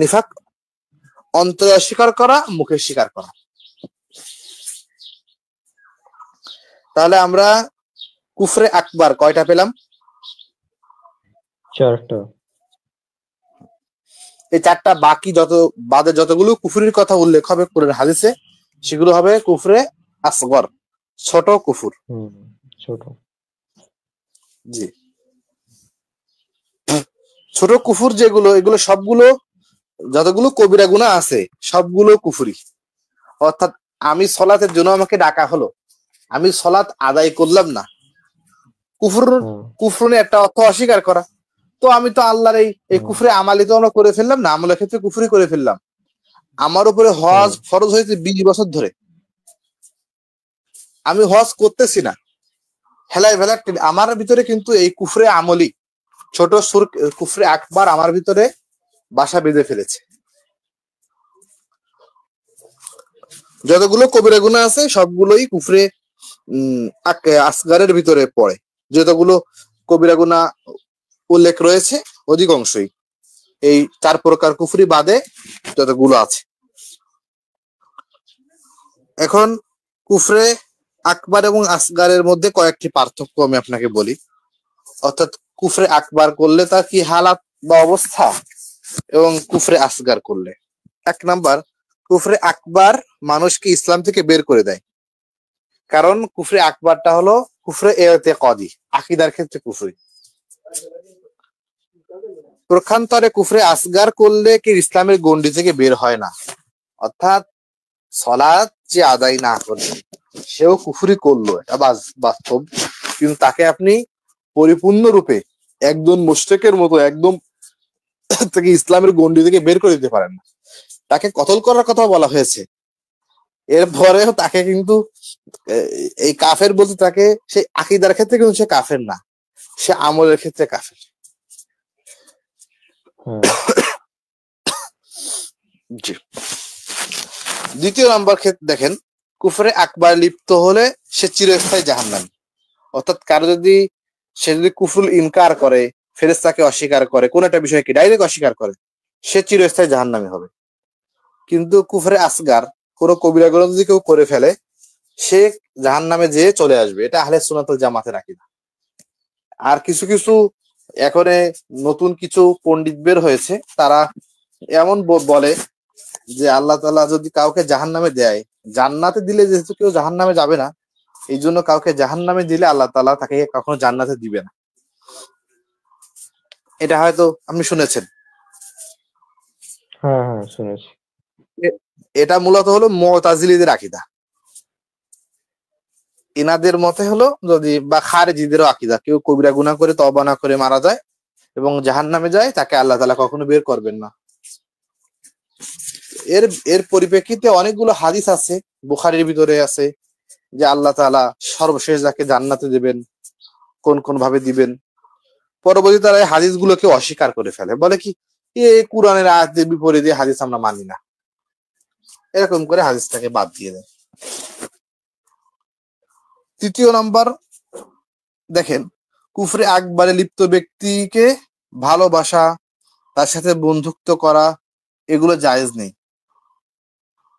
নিফাক অন্তরে অস্বীকার করা, মুখে স্বীকার করা। তাহলে আমরা কুফরে আকবার কয়টা পেলাম? 4টা। এই 4টা, বাকি বাদে যতগুলো কুফরির কথা উল্লেখ হবে কোরআন হাদিসে, সেগুলো হবে কুফরে আসগর, ছোট কুফর। ছোট, জি। ছোট কুফর যেগুলো, এগুলো সবগুলো, যতগুলো কবিরা গুনাহ আছে সবগুলো কুফরি। অর্থাৎ আমি সলাতের জন্য আমাকে ডাকা হলো, আমি সলাত আদায় করলাম না, কুফরুনে একটা অর্থ অস্বীকার করা। তো আমি তো আল্লাহর এই কুফরে আমালি তো আমরা করে ফেললাম না, আমলের ক্ষেত্রে কুফরি করে ফেললাম। আমার উপরে হজ ফরজ হয়েছে 20 বছর ধরে, আমি হজ করতেছি না, হেলায় ভেলা আমার ভিতরে কিন্তু এই কুফরে আমলি ছোট সুর কুফরে আকবার আমার ভিতরে বাসা বেঁধে ফেলেছে। যতগুলো কবিরা গুনাহ আছে সবগুলোই কুফরে আসগারের ভিতরে পড়ে। যতগুলো কবিরা গুনাহ উল্লেখ রয়েছে অধিকাংশই এই 4 প্রকার কুফরি বাদে যতগুলো আছে। এখন কুফরে আকবার এবং আসগারের মধ্যে কয়েকটি পার্থক্য আমি আপনাকে বলি। অর্থাৎ কুফরে আকবার করলে তার কি হালাত বা অবস্থা, এবং কুফরে আসগার করলে। 1 নাম্বার, কুফরে আকবার মানুষকে ইসলাম থেকে বের করে দেয়। কারণ কুফরে আকবারটা হলো কুফরে ইতিকাদি, আকীদার ক্ষেত্রে কুফরি। প্রক্ষান্তরে কুফরে আসগার করলে কি ইসলামের গণ্ডি থেকে বের হয় না। অর্থাৎ সালাত যে আদায় না করে সেও কুফরি করলো, এটা বাস্তব, কিন্তু তাকে আপনি পরিপূর্ণরূপে একজন মুশরিকের মতো একদম থেকে ইসলামের গণ্ডি থেকে বের করে দিতে পারেন না। তাকে কতল করার কথা বলা হয়েছে, এরপরেও তাকে কিন্তু এই কাফের বলতে তাকে সেই আকীদার ক্ষেত্রে কিন্তু সে কাফের না, সে আমলের ক্ষেত্রে কাফের। জি। দ্বিতীয় নাম্বার ক্ষেত্রে দেখেন, কুফরে আকবার লিপ্ত হলে সে চিরস্থায়ী জাহান্নামী। অর্থাৎ কারো যদি সে যদি কুফরুল ইনকার করে, ফেরেশতাকে অস্বীকার করে, কোন একটা বিষয়কে ডাইরেক্ট অস্বীকার করে, সে চিরস্থায়ী জাহান্নামী হবে। কিন্তু কুফরে আসগার কোন কবিরা গুনাহ যদি কেউ করে ফেলে সে জাহান্নামে যেয়ে চলে আসবে, এটা আহলে সুন্নাত ওয়াল জামাতের আকীদা। আর কিছু কিছু এখন নতুন কিছু পণ্ডিত বের হয়েছে, তারা এমন বলে যে আল্লাহ তাআলা যদি কাউকে জাহান্নামে দেয়, জান্নাতে দিলে যেহেতু কেউ জাহান্নামে যাবে না, এই জন্য কাউকে জাহান্নামে দিলে আল্লাহ তাআলা তাকে কখনো জান্নাতে দিবে না। এটা হয়তো আপনি শুনেছেন। হ্যাঁ হ্যাঁ শুনেছি। এটা মূলত হলো মুতাজিলীদের আকীদা। ইনাদের মতে হলো যদি বা খারিজিদেরও আকীদা, কেউ কবিরা গুনাহ করে তওবা না করে মারা যায় এবং জাহান্নামে যায়, তাকে আল্লাহ তাআলা কখনো বের করবেন না। এর এর পরিপ্রেক্ষিতে অনেকগুলো হাদিস আছে, বুখারীর ভিতরে আছে যে আল্লাহ তাআলা সর্বশেষ যাকে জান্নাতে দিবেন, কোন কোন ভাবে দিবেন। পরবর্তীতে তারা এই হাদিসগুলোকে অস্বীকার করে ফেলে, বলে কি এই কোরআনের আয়াতের বিপরীতে হাদিস আমরা মানি না, এরকম করে হাদিসটাকে বাদ দিয়ে দেয়। তৃতীয় নাম্বার দেখেন, কুফরে আকবারে লিপ্ত ব্যক্তিকে ভালোবাসা, তার সাথে বন্ধুত্ব করা, এগুলো জায়েজ নেই।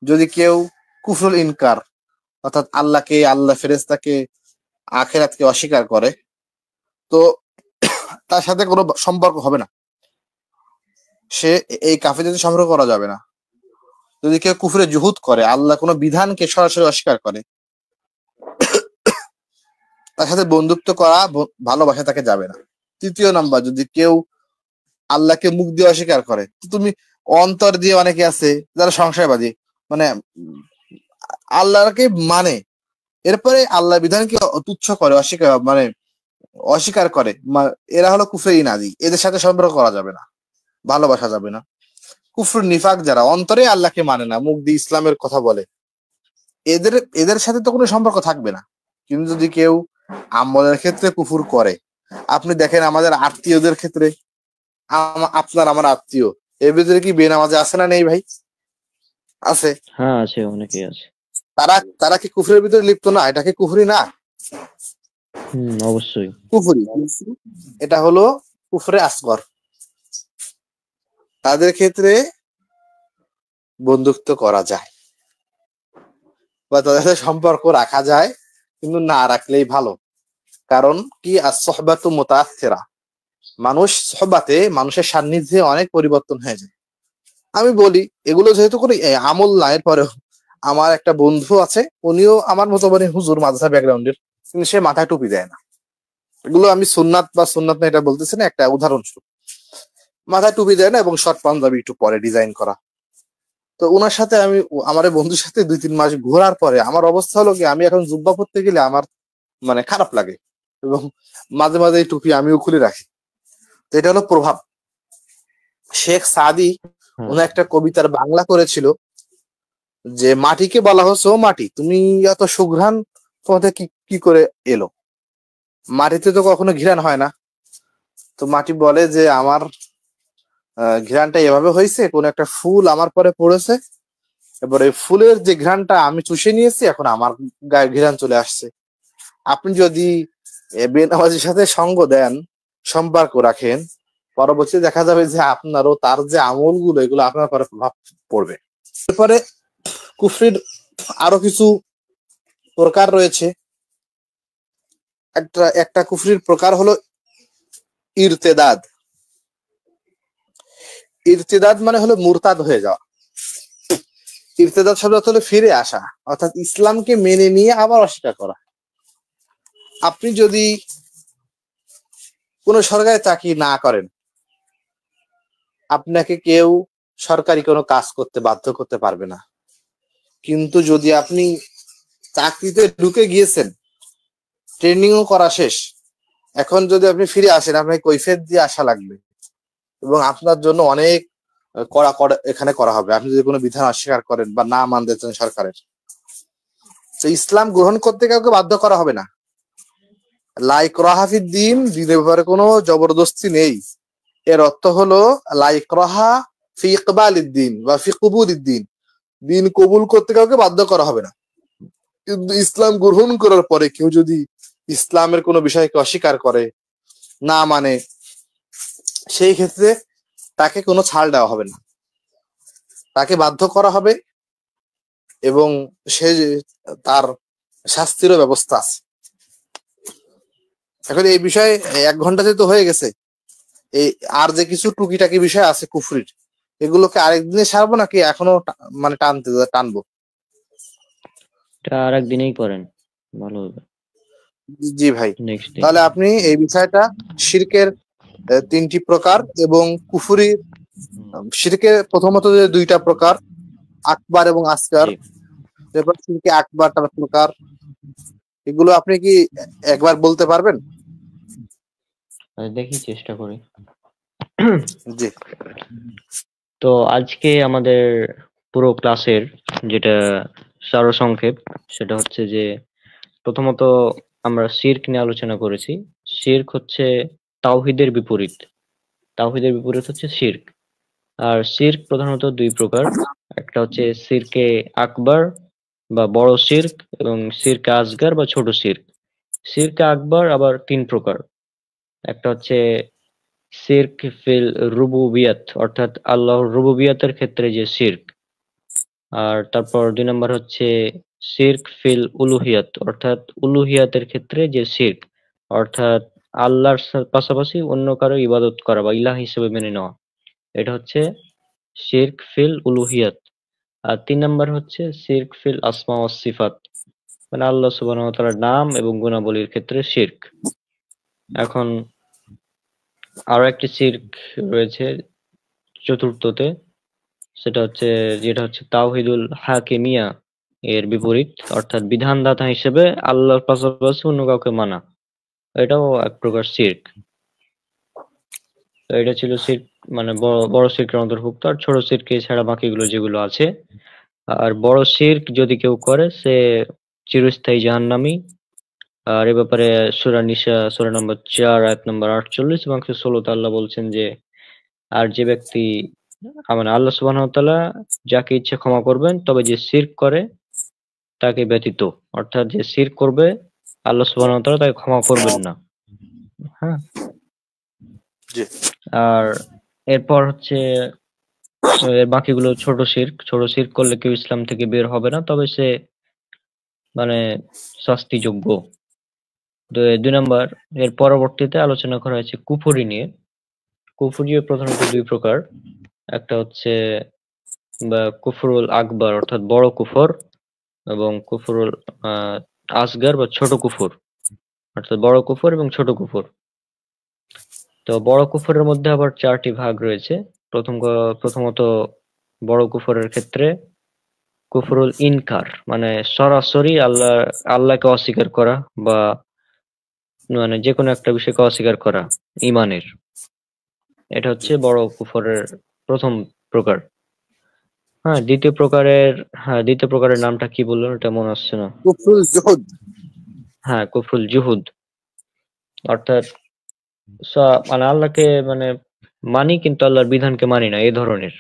যদি কেউ কুফরুল ইনকার অর্থাৎ আল্লাহকে, আল্লাহ ফেরেশতাকে, আখিরাতকে অস্বীকার করে, তো তার সাথে কোনো সম্পর্ক হবে না, সে এই কাফেরদের সম্পর্ক করা যাবে না। যদি কেউ কুফরে জুহুদ করে, আল্লাহ কোনো বিধানকে সরাসরি অস্বীকার করে, তার সাথে বন্ধুত্ব করা, ভালোবাসা তাকে যাবে না। তৃতীয় নাম্বার, যদি কেউ আল্লাহকে মুখ দিয়ে অস্বীকার করে, তো তুমি অন্তর দিয়ে, অনেকে আছে যারা সংশয়বাদী, মানে আল্লাহকে মানে এরপরে আল্লাহ বিধানকে তুচ্ছ করে, অস্বীকার করে, এরা হলো কুফরে ইনাদি। এদের সাথে সম্পর্ক করা যাবে না, ভালোবাসা যাবে না। কুফর নিফাক, যারা অন্তরে আল্লাহকে মানে না, মুখ দিয়ে ইসলামের কথা বলে, এদের এদের সাথে তো কোনো সম্পর্ক থাকবে না। কিন্তু যদি কেউ আমলের ক্ষেত্রে কুফর করে, আপনি দেখেন আমাদের আত্মীয়দের ক্ষেত্রে, আপনার আমার আত্মীয়, এর ভিতরে কি বেনামাজি আছে না নেই ভাই? আছে। হ্যাঁ আছে, অনেকেই আছে। তারা কি কুফরের ভিতরে লিপ্ত না? এটা কি কুফরি না? অবশ্যই কুফরি। এটা হলো কুফরে আসগর। তাদের ক্ষেত্রে বন্ধুত্ব করা যায় বা তাদের সাথে সম্পর্ক রাখা যায়, কিন্তু না রাখলেই ভালো। কারণ কি, as-সুহবাতু মুতাআথিরা, মানুষ সুহবাতে, মানুষের সান্নিধ্যে অনেক পরিবর্তন হয়ে যায়। আমি বলি এগুলো যেহেতু করে আমল না, এরপরেও আমার একটা বন্ধু আছে, উনিও আমার মতো মানে হুজুর, মাদ্রাসা ব্যাকগ্রাউন্ডের, কিন্তু সে মাথায় টুপি দেয় না। এগুলো আমি সুন্নাত বা সুন্নাত না এটা বলতেছি না, একটা উদাহরণস্বরূপ। মাথায় টুপি দেয় না এবং শর্ট পাঞ্জাবি একটু পরে ডিজাইন করা। তো ওনার সাথে আমি, আমার বন্ধুর সাথে 2-3 মাস ঘোরার পরে আমার অবস্থা হলো কি, আমি এখন জুব্বা পরতে গেলে আমার মানে খারাপ লাগে, এবং মাঝে মাঝে এই টুপি আমিও খুলে রাখি। তো এটা হলো প্রভাব। শেখ সাদি উনি একটা কবিতার বাংলা করেছিল যে মাটিকে বলা হচ্ছে, ও মাটি তুমি এত সুঘ্রাণ তোমাদের কি করে এলো? মাটিতে তো কখনো ঘ্রাণ হয় না। তো মাটি বলে যে আমার ঘ্রাণটা এভাবে হয়েছে, কোন একটা ফুল আমার পরে পড়েছে, এবারে ফুলের যে ঘ্রাণটা আমি চুষে নিয়েছি, এখন আমার গায়ে ঘ্রাণ চলে আসছে। আপনি যদি বেনামাজির সাথে সঙ্গ দেন, সম্পর্ক রাখেন, পরবর্তীতে দেখা যাবে যে আপনারও তার যে আমলগুলো এগুলো আপনার পরে প্রভাব পড়বে। এরপরে কুফরির আরো কিছু প্রকার রয়েছে। একটা কুফরির প্রকার হলো ইরতেদাদ। ইরতেদাদ মানে হলো মুরতাদ হয়ে যাওয়া। ইরতেদাদ শব্দ হলো ফিরে আসা, অর্থাৎ ইসলামকে মেনে নিয়ে আবার অস্বীকার করা। আপনি যদি কোনো সরকারি চাকরি না করেন, আপনাকে কেউ সরকারি কোনো কাজ করতে বাধ্য করতে পারবে না। কিন্তু যদি আপনি চাকরিতে ঢুকে গিয়েছেন, ট্রেনিংও করা শেষ, এখন যদি আপনি ফিরে আসেন, আপনাকে কৈফিয়ত দিয়ে আসা লাগবে এবং আপনার জন্য অনেক কড়া এখানে করা হবে আপনি যদি কোনো বিধান অস্বীকার করেন বা না মানতে চান সরকারের। তো ইসলাম গ্রহণ করতে কাউকে বাধ্য করা হবে না। লা ইকরাহা ফিদ্দীন, দ্বীনের ব্যাপারে কোনো জবরদস্তি নেই। এর অর্থ হলো লা ইকরাহা ফি ইকবালিদ্দীন বা ফি কুবুলিদ্দীন, দিন কবুল করতে কাউকে বাধ্য করা হবে না। কিন্তু ইসলাম গ্রহণ করার পরে কেউ যদি ইসলামের কোনো বিষয়কে অস্বীকার করে, না মানে, সেই ক্ষেত্রে তাকে কোনো ছাড় দেওয়া হবে না, তাকে বাধ্য করা হবে এবং সে তার শাস্তিরও ব্যবস্থা আছে। এখন এই বিষয়ে 1 ঘন্টা যেহেতু হয়ে গেছে, এই আর যে কিছু টুকিটাকি বিষয় আছে কুফরির, এগুলোকে আরেকদিনে সারবো নাকি এখনো মানে টানবো? এটা আর একদিনেই করেন, ভালো হবে। জি ভাই, নেক্সট ডে। তাহলে আপনি এই বিষয়টা শিরকের 3টি প্রকার এবং কুফরি, শিরকের প্রথমত যে 2টা প্রকার, আকবার এবং আসগার, এরপর শিরকে আকবারটার প্রকার, এগুলো আপনি কি একবার বলতে পারবেন? দেখি, চেষ্টা করি। জি। তো আজকে আমাদের পুরো ক্লাসের যেটা সারসংক্ষেপ, সেটা হচ্ছে যে প্রথমত আমরা শিরক নিয়ে আলোচনা করেছি। শিরক হচ্ছে তাওহীদের বিপরীত। তাওহীদের বিপরীত হচ্ছে শিরক। আর শিরক প্রধানত 2 প্রকার। একটা হচ্ছে শিরকে আকবার বা বড় শিরক, এবং শিরকে আসগার বা ছোট শিরক। শিরকে আকবার আবার 3 প্রকার। একটা হচ্ছে শিরক ফিল রুবুবিয়াত, অর্থাৎ আল্লাহর রুবুবিয়াতের ক্ষেত্রে যে শিরক। আর তারপর 2 নম্বর হচ্ছে শিরক ফিল উলুহিয়াত, অর্থাৎ উলুহিয়াতের ক্ষেত্রে যে শিরক, অর্থাৎ আল্লাহর পাশাপাশি অন্য কারো ইবাদত করা বা ইলাহ হিসেবে মেনে নেওয়া, এটা হচ্ছে শিরক ফিল উলুহিয়াত। আর 3 নম্বর হচ্ছে শিরক ফিল আসমা ওয়াস সিফাত, মানে আল্লাহ সুবহানাহু ওয়া তাআলার নাম এবং গুণাবলীর ক্ষেত্রে শিরক। এখন আরো একটি শিরক রয়েছে চতুর্থতে, সেটা হচ্ছে যেটা হচ্ছে তাওহিদুল হাকিমিয়া এর বিপরীত, অর্থাৎ বিধানদাতা হিসেবে আল্লাহর পাশাপাশি অন্য কাউকে মানা, এটাও এক প্রকার শিরক। তো এটা ছিল শিরক, মানে বড় বড় শিরকের অন্তর্ভুক্ত। আর ছোট শিরক এছাড়া বাকিগুলো যেগুলো আছে। আর বড় শিরক যদি কেউ করে, সে চিরস্থায়ী জাহান্নামী। আর এ ব্যাপারে সূরা নিসা সূরা নম্বর 4 আয়াত নম্বর 48 এবং 16 আল্লাহ বলছেন যে, আর যে ব্যক্তি, মানে আল্লাহ সুবহানাহু ওয়া তাআলা যাকে ইচ্ছে ক্ষমা করবেন, তবে যে শিরক করে তাকে ব্যতীত, অর্থাৎ যে শিরক করবে আল্লাহ সুবহানাহু ওয়া তাআলা তাকে ক্ষমা করবেন না। হ্যাঁ। জি। আর এরপর হচ্ছে এর বাকিগুলো ছোট শিরক। ছোট শিরক করলে কেউ ইসলাম থেকে বের হবে না, তবে সে মানে শাস্তিযোগ্য। 2 নম্বর, এর পরবর্তীতে আলোচনা করা হয়েছে কুফরি নিয়ে। কুফরিও প্রধানত 2 প্রকার। একটা হচ্ছে বা কুফরুল আকবার, অর্থাৎ বড় কুফর, এবং কুফরুল আসগার বা ছোট কুফর, অর্থাৎ বড় কুফর এবং ছোট কুফর। তো বড় কুফরের মধ্যে আবার 4টি ভাগ রয়েছে। প্রথমত বড় কুফরের ক্ষেত্রে কুফরুল ইনকার, মানে সরাসরি আল্লাহকে অস্বীকার করা, বা মানে যে কোনো একটা বিষয়কে অস্বীকার করা ঈমানের, এটা হচ্ছে বড় কুফরের প্রথম প্রকার। হ্যাঁ, দ্বিতীয় প্রকারের নামটা কি বললেন, এটা মনে আসছে না। কুফরুল জুহুদ। হ্যাঁ, কুফরুল জুহুদ, অর্থাৎ মানে আল্লাহকে মানে মানি কিন্তু আল্লাহর বিধানকে মানি না, এই ধরনের।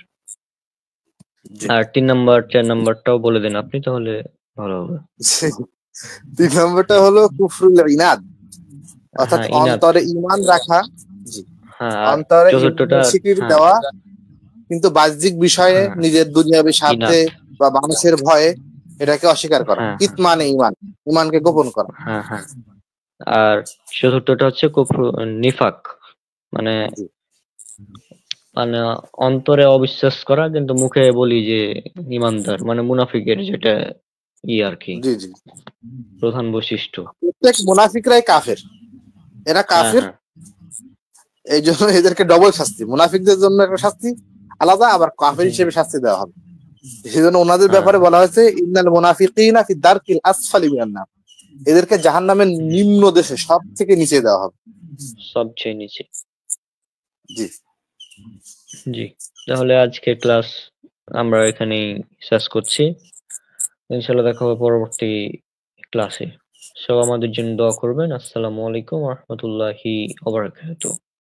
জি। আর 3 নাম্বার 4 নাম্বারটাও বলে দেন আপনি, তাহলে ভালো হবে। 3 নম্বরটা হলো কুফরুল ইনাদ, অর্থাৎ হ্যাঁ, ইনাদ। অন্তরে ঈমান রাখা। জি। হ্যাঁ, আর অন্তরে চতুর্থটা ঈমানের স্বীকৃতি হ্যাঁ, দেওয়া, কিন্তু বাহ্যিক বিষয়ে হ্যাঁ, নিজের দুনিয়াবী স্বার্থে ইনাদ। বা মানুষের ভয়ে এটাকে অস্বীকার করা। হ্যাঁ, হ্যাঁ, কিতমানে ঈমান, ঈমানকে গোপন করা। হ্যাঁ, হ্যাঁ। আর চতুর্থটা হচ্ছে নিফাক। মানে জি মানে অন্তরে অবিশ্বাস করা কিন্তু মুখে বলি যে ইমানদার, মানে মুনাফিকের যেটা আর কি জি জি প্রধান বৈশিষ্ট্য। প্রত্যেক মুনাফিকরাই কাফের, এরা হ্যাঁ, কাফের। হ্যাঁ, এই জন্য এদেরকে ডবল শাস্তি, মুনাফিকদের জন্য একটা শাস্তি আলাদা, আবার কাফের জি, হিসেবে শাস্তি দেওয়া হবে। সেই জন্য ওনাদের হ্যাঁ, ব্যাপারে বলা হয়েছে ইন্নাল মুনাফিকিনা ফি দারকিল আসফালি মিনান নার, এদেরকে জাহান্নামের নিম্ন দেশে সব থেকে নিচে দেওয়া হবে। সবচেয়ে নিচে। জি জি, তাহলে আজকে ক্লাস আমরা এখানেই শেষ করছি। ইনশাল্লাহ দেখা হবে পরবর্তী ক্লাসে। সব আমাদের জন্য দোয়া করবেন। আসসালামু আলাইকুম ওয়া রাহমাতুল্লাহি ওয়া বারাকাতুহু।